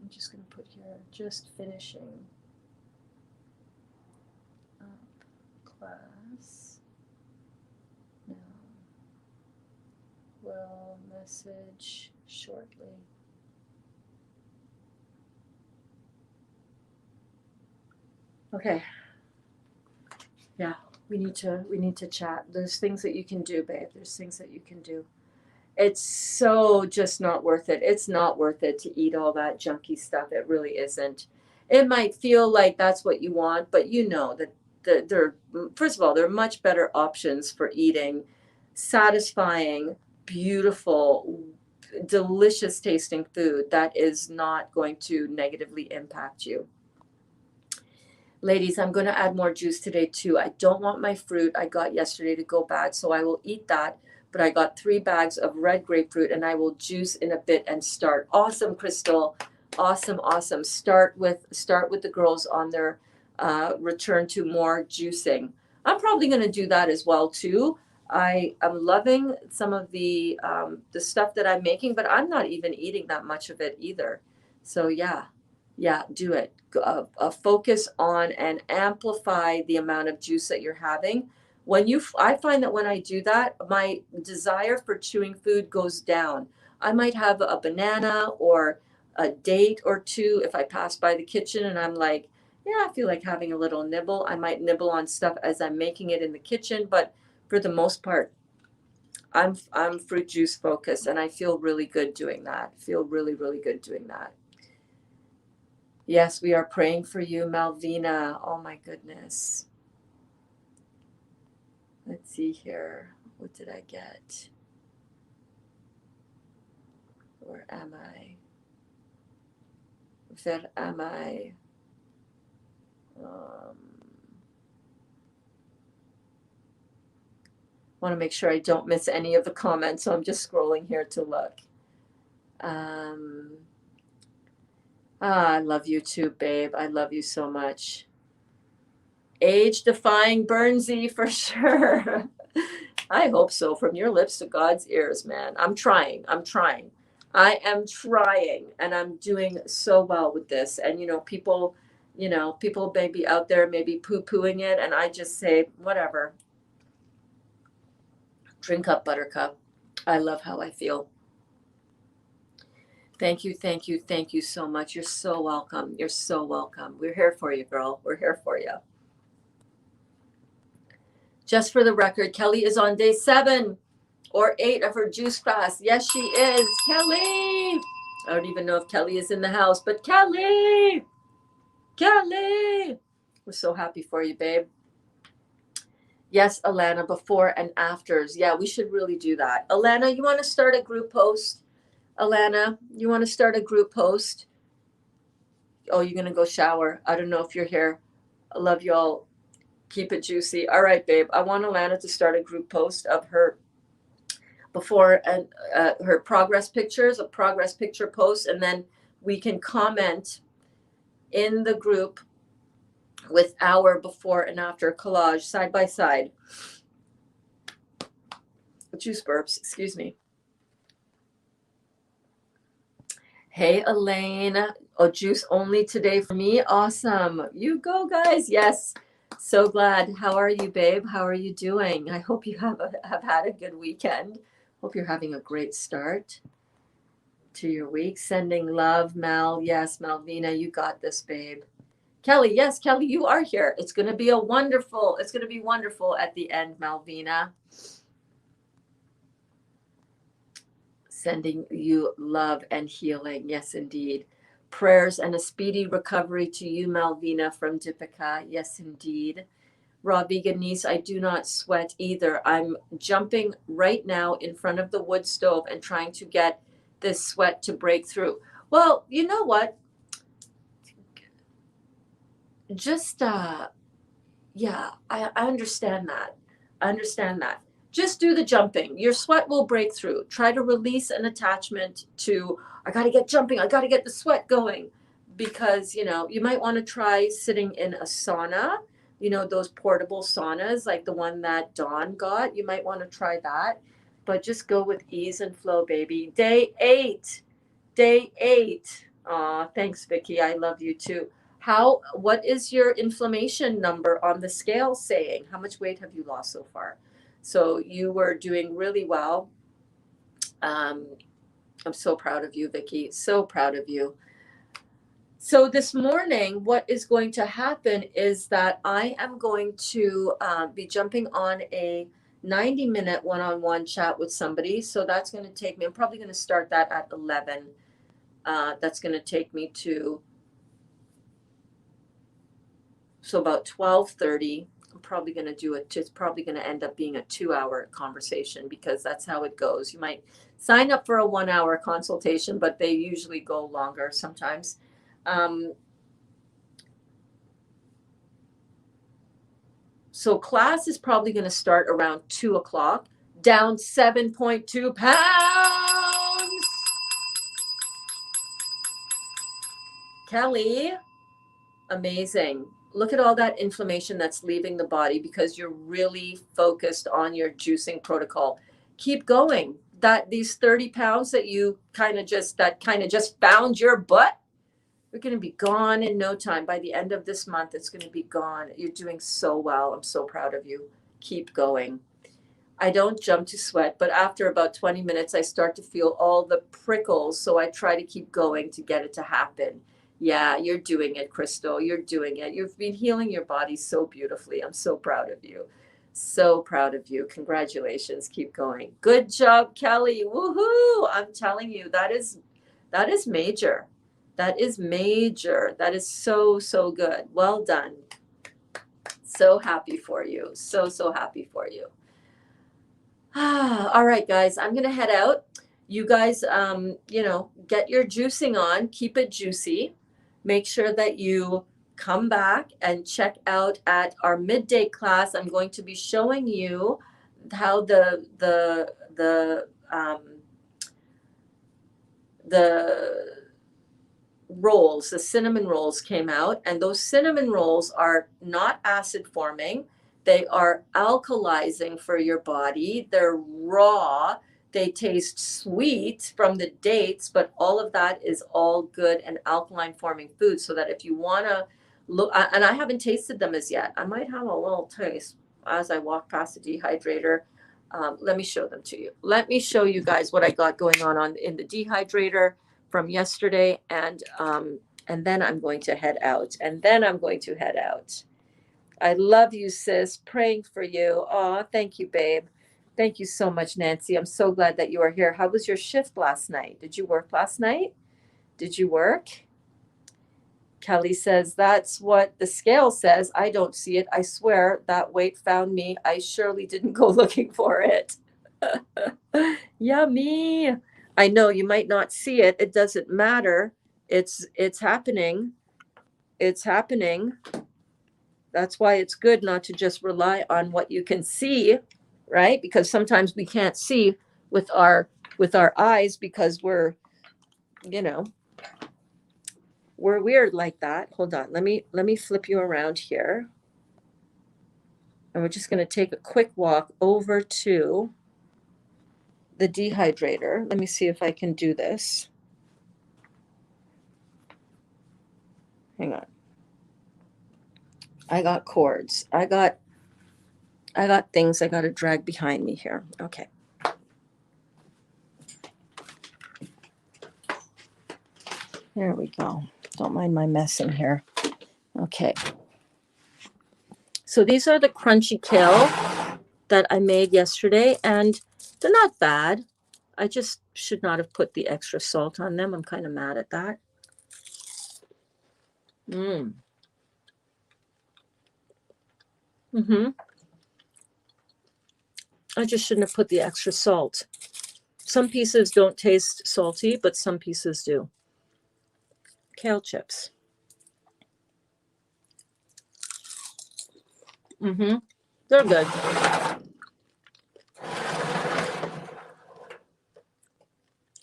I'm just going to put here, just finishing up class. Now, will message shortly. Okay. Yeah, we need to chat. There's things that you can do, babe. There's things that you can do. It's so just not worth it. It's not worth it to eat all that junky stuff. It really isn't. It might feel like that's what you want, but you know that there, first of all, there are much better options for eating satisfying, beautiful, delicious tasting food that is not going to negatively impact you. Ladies, I'm going to add more juice today too. I don't want my fruit I got yesterday to go bad, so I will eat that. But I got 3 bags of red grapefruit, and I will juice in a bit and start. Awesome, Crystal. Awesome, awesome. Start with the girls on their return to more juicing. I'm probably going to do that as well too. I am loving some of the stuff that I'm making, but I'm not even eating that much of it either. So yeah, do it. Focus on and amplify the amount of juice that you're having. I find that when I do that, my desire for chewing food goes down. I might have a banana or a date or two if I pass by the kitchen and I'm like, yeah, I feel like having a little nibble. I might nibble on stuff as I'm making it in the kitchen, but for the most part, I'm fruit juice focused, and I feel really good doing that. Feel really, really good doing that. Yes, we are praying for you, Malvina. Oh my goodness. Let's see here. What did I get? Where am I? Where am I? Want to make sure I don't miss any of the comments, so I'm just scrolling here to look. I love you too, babe. I love you so much. Age-defying Bernsey for sure. I hope so. From your lips to God's ears, man. I'm trying. I am trying, and I'm doing so well with this. And people may be out there maybe poo-pooing it, and I just say, whatever. Drink up, buttercup. I love how I feel. Thank you so much. You're so welcome. You're so welcome. We're here for you, girl. We're here for you. Just for the record, Kelly is on day 7 or 8 of her juice fast. Yes, she is. Kelly! I don't even know if Kelly is in the house, but Kelly! We're so happy for you, babe. Yes, Alana, before and afters. Yeah, we should really do that. Alana, you want to start a group post? Alana, you want to start a group post? Oh, you're going to go shower. I don't know if you're here. I love y'all. Keep it juicy. All right, babe. I want Alana to start a group post of her before and her progress pictures, a progress picture post, and then we can comment in the group with our before and after collage side by side. Juice burps, excuse me. Hey, Elaine. Oh, juice only today for me. Awesome. You go, guys. Yes. So glad. How are you, babe? How are you doing? I hope you have had a good weekend. Hope you're having a great start to your week. Sending love, Mel. Yes, Malvina, you got this, babe. Kelly, yes, Kelly, you are here. It's going to be wonderful at the end, Malvina. Sending you love and healing. Yes, indeed. Prayers and a speedy recovery to you, Malvina from Deepika. Yes, indeed. Raw vegan niece, I do not sweat either. I'm jumping right now in front of the wood stove and trying to get this sweat to break through. Well, you know what? Just, yeah, I understand that. Just do the jumping. Your sweat will break through. Try to release an attachment to, I got to get jumping. I got to get the sweat going. Because, you might want to try sitting in a sauna, those portable saunas, like the one that Dawn got. You might want to try that. But just go with ease and flow, baby. Day 8. Aw, thanks, Vicky. I love you too. What is your inflammation number on the scale saying? How much weight have you lost so far? So you were doing really well. I'm so proud of you, Vicky. So proud of you. So this morning, what is going to happen is that I am going to be jumping on a 90-minute one-on-one chat with somebody. So that's going to take me, I'm probably going to start that at 11. That's going to take me to, so about 12:30. I'm probably going to do it. It's probably going to end up being a 2-hour conversation because that's how it goes. You might sign up for a 1-hour consultation, but they usually go longer sometimes. So class is probably going to start around 2:00. Down 7.2 pounds. Kelly, amazing. Look at all that inflammation that's leaving the body because you're really focused on your juicing protocol. Keep going. These 30 pounds that you kind of just found your butt, we're going to be gone in no time. By the end of this month, it's going to be gone. You're doing so well. I'm so proud of you. Keep going. I don't jump to sweat, but after about 20 minutes, I start to feel all the prickles. So I try to keep going to get it to happen. Yeah, you're doing it, Crystal. You're doing it. You've been healing your body so beautifully. I'm so proud of you. So proud of you. Congratulations. Keep going. Good job, Kelly. Woohoo. I'm telling you, that is major. That is major. That is so, so good. Well done. So happy for you. So, so happy for you. All right, guys, I'm going to head out. You guys, get your juicing on. Keep it juicy. Make sure that you come back and check out at our midday class. I'm going to be showing you how the rolls, the cinnamon rolls came out, and those cinnamon rolls are not acid forming. They are alkalizing for your body. They're raw. They taste sweet from the dates, but all of that is all good and alkaline forming food. So that if you want to look, and I haven't tasted them as yet, I might have a little taste as I walk past the dehydrator. Let me show them to you. Let me show you guys what I got going on in the dehydrator from yesterday, and then I'm going to head out. I love you, sis. Praying for you. Oh, thank you, babe. Thank you so much, Nancy. I'm so glad that you are here. How was your shift last night? Did you work last night? Did you work? Kelly says, that's what the scale says. I don't see it. I swear that weight found me. I surely didn't go looking for it. Yummy. I know you might not see it. It doesn't matter. It's happening. It's happening. That's why it's good not to just rely on what you can see, right? Because sometimes we can't see with our eyes because we're weird like that. Hold on. Let me flip you around here. And we're just going to take a quick walk over to the dehydrator. Let me see if I can do this. Hang on. I got cords. I got things I got to drag behind me here. Okay. There we go. Don't mind my mess in here. Okay. So these are the crunchy kale that I made yesterday, and they're not bad. I just should not have put the extra salt on them. I'm kind of mad at that. I just shouldn't have put the extra salt. Some pieces don't taste salty, but some pieces do. Kale chips. They're good.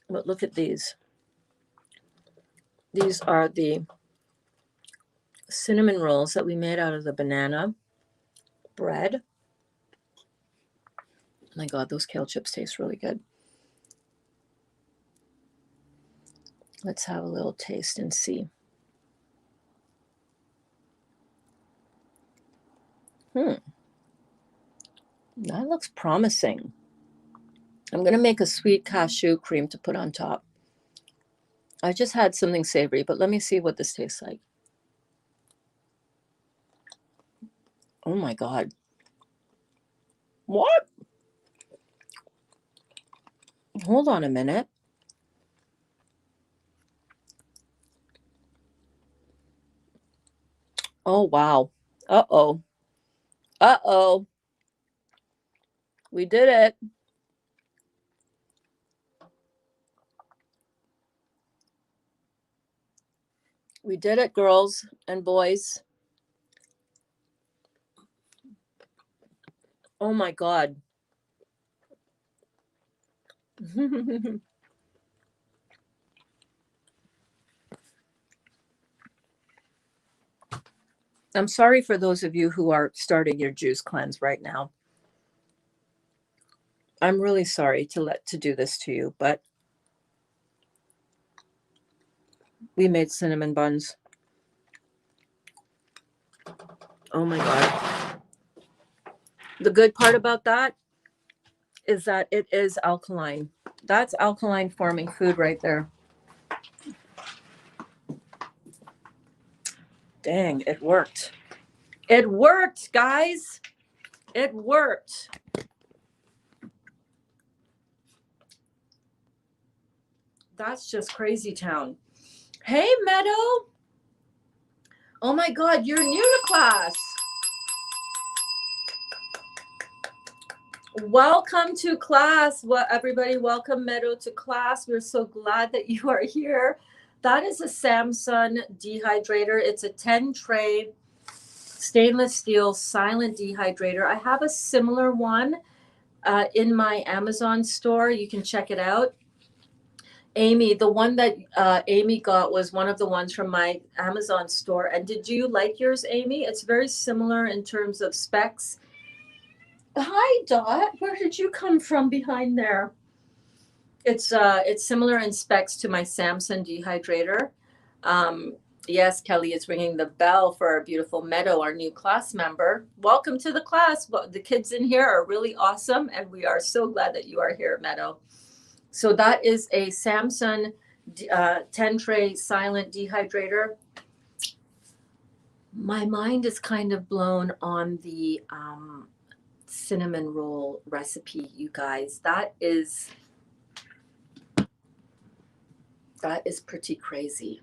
But look at these. These are the cinnamon rolls that we made out of the banana bread. Oh my God, those kale chips taste really good. Let's have a little taste and see. That looks promising. I'm going to make a sweet cashew cream to put on top. I just had something savory, but let me see what this tastes like. Oh my God. What? Hold on a minute. Oh, wow. Uh-oh. Uh-oh. We did it. We did it, girls and boys. Oh my God. I'm sorry for those of you who are starting your juice cleanse right now. I'm really sorry to do this to you, but we made cinnamon buns. Oh my God. The good part about that is that it is alkaline. That's alkaline forming food right there. Dang, it worked. It worked, guys. It worked. That's just crazy town. Hey, Meadow. Oh my God, you're new to class. Welcome to class. Everybody, welcome Meadow to class. We're so glad that you are here. That is a Samsung dehydrator. It's a 10-tray stainless steel silent dehydrator. I have a similar one in my Amazon store. You can check it out. Amy, the one that Amy got was one of the ones from my Amazon store. And did you like yours, Amy? It's very similar in terms of specs. Hi, Dot. Where did you come from behind there? It's similar in specs to my Samsung dehydrator. Um, yes, Kelly is ringing the bell for our beautiful Meadow, our new class member. Welcome to the class. Well, the kids in here are really awesome, and we are so glad that you are here, Meadow. So that is a Samsung 10 tray silent dehydrator. My mind is kind of blown on the cinnamon roll recipe, you guys. That is pretty crazy.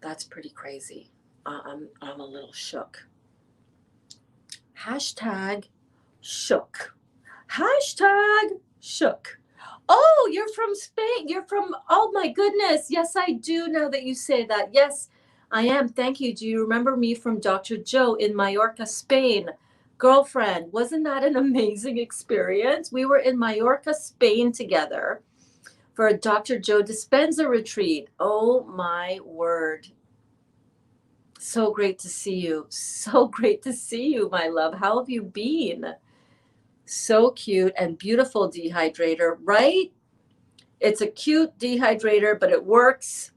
That's pretty crazy. I'm a little shook. Hashtag shook. Hashtag shook. Oh, you're from Spain. You're from, oh my goodness. Yes, I do now that you say that. Yes, I am. Thank you. Do you remember me from Dr. Joe in Mallorca, Spain? Girlfriend, wasn't that an amazing experience? We were in Mallorca, Spain together for a Dr. Joe Dispenza retreat. Oh my word. So great to see you. So great to see you, my love. How have you been? So cute and beautiful dehydrator, right? It's a cute dehydrator, but it works.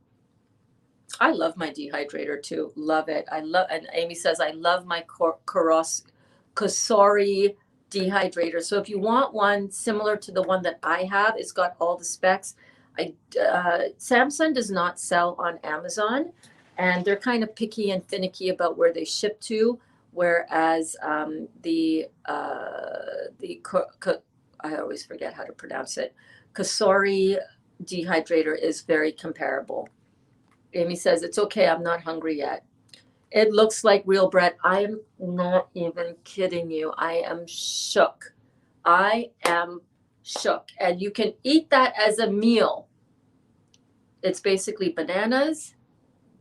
I love my dehydrator too. Love it. And Amy says, I love my Kosori dehydrator. So if you want one similar to the one that I have, it's got all the specs. Samsung does not sell on Amazon, and they're kind of picky and finicky about where they ship to. Whereas I always forget how to pronounce it. Kosori dehydrator is very comparable. Amy says, it's okay, I'm not hungry yet. It looks like real bread. I am not even kidding you. I am shook. I am shook. And you can eat that as a meal. It's basically bananas,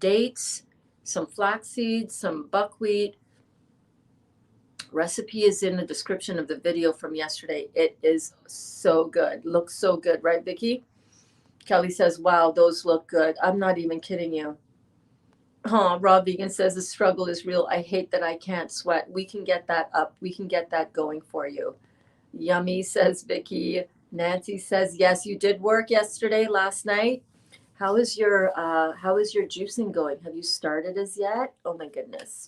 dates, some flax seeds, some buckwheat. Recipe is in the description of the video from yesterday. It is so good. Looks so good, right, Vicki? Kelly says, wow, those look good. I'm not even kidding you. Oh, Rob Vegan says the struggle is real. I hate that I can't sweat. We can get that up. We can get that going for you. Yummy, says Vicki. Nancy says, yes, you did work yesterday, last night. How is your juicing going? Have you started as yet? Oh my goodness.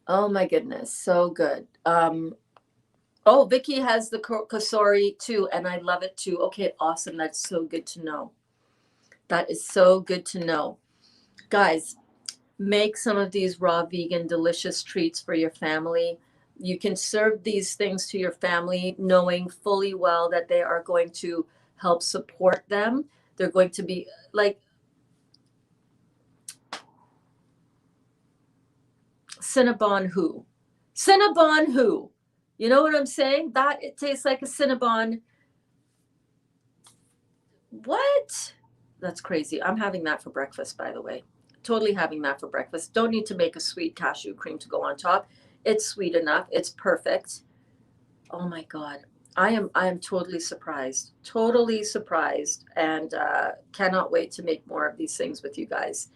Oh my goodness, so good. Oh, Vicki has the Kosori too, and I love it too. Okay, awesome. That's so good to know. That is so good to know. Guys, make some of these raw vegan delicious treats for your family. You can serve these things to your family knowing fully well that they are going to help support them. They're going to be like Cinnabon who? Cinnabon who? You know what I'm saying? That it tastes like a Cinnabon. What? That's crazy. I'm having that for breakfast, by the way. Totally having that for breakfast. Don't need to make a sweet cashew cream to go on top. It's sweet enough. It's perfect. Oh my God. I am totally surprised. Totally surprised, and cannot wait to make more of these things with you guys.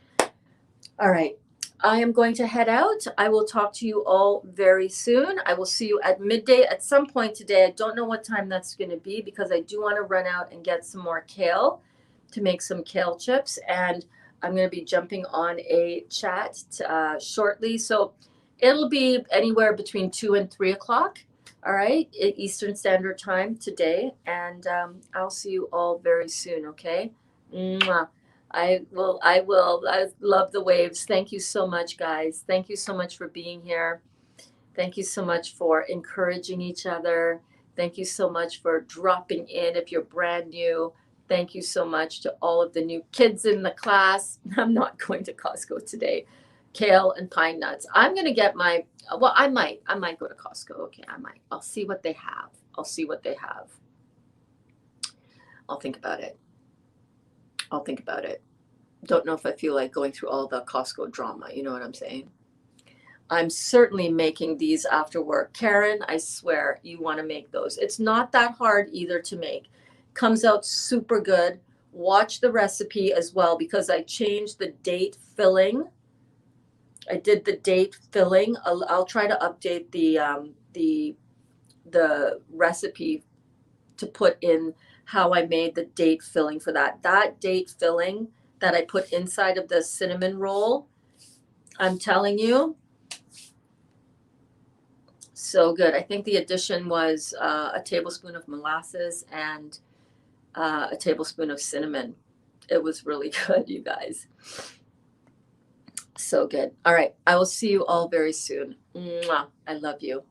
All right. I am going to head out. I will talk to you all very soon. I will see you at midday at some point today. I don't know what time that's going to be because I do want to run out and get some more kale to make some kale chips. And I'm going to be jumping on a chat shortly. So it'll be anywhere between 2 and 3 o'clock. All right. Eastern Standard Time today. And I'll see you all very soon. Okay. Mwah. I will. I love the waves. Thank you so much, guys. Thank you so much for being here. Thank you so much for encouraging each other. Thank you so much for dropping in if you're brand new. Thank you so much to all of the new kids in the class. I'm not going to Costco today. Kale and pine nuts. I'm going to get my, well, I might go to Costco. Okay, I might. I'll see what they have. I'll see what they have. I'll think about it. I'll think about it. Don't know if I feel like going through all the Costco drama. You know what I'm saying? I'm certainly making these after work. Karen, I swear you want to make those. It's not that hard either to make. Comes out super good. Watch the recipe as well because I changed the date filling. I did the date filling. I'll try to update the recipe to put in how I made the date filling for that. That date filling that I put inside of the cinnamon roll, I'm telling you, so good. I think the addition was a tablespoon of molasses and a tablespoon of cinnamon. It was really good, you guys. So good. All right. I will see you all very soon. Mwah. I love you.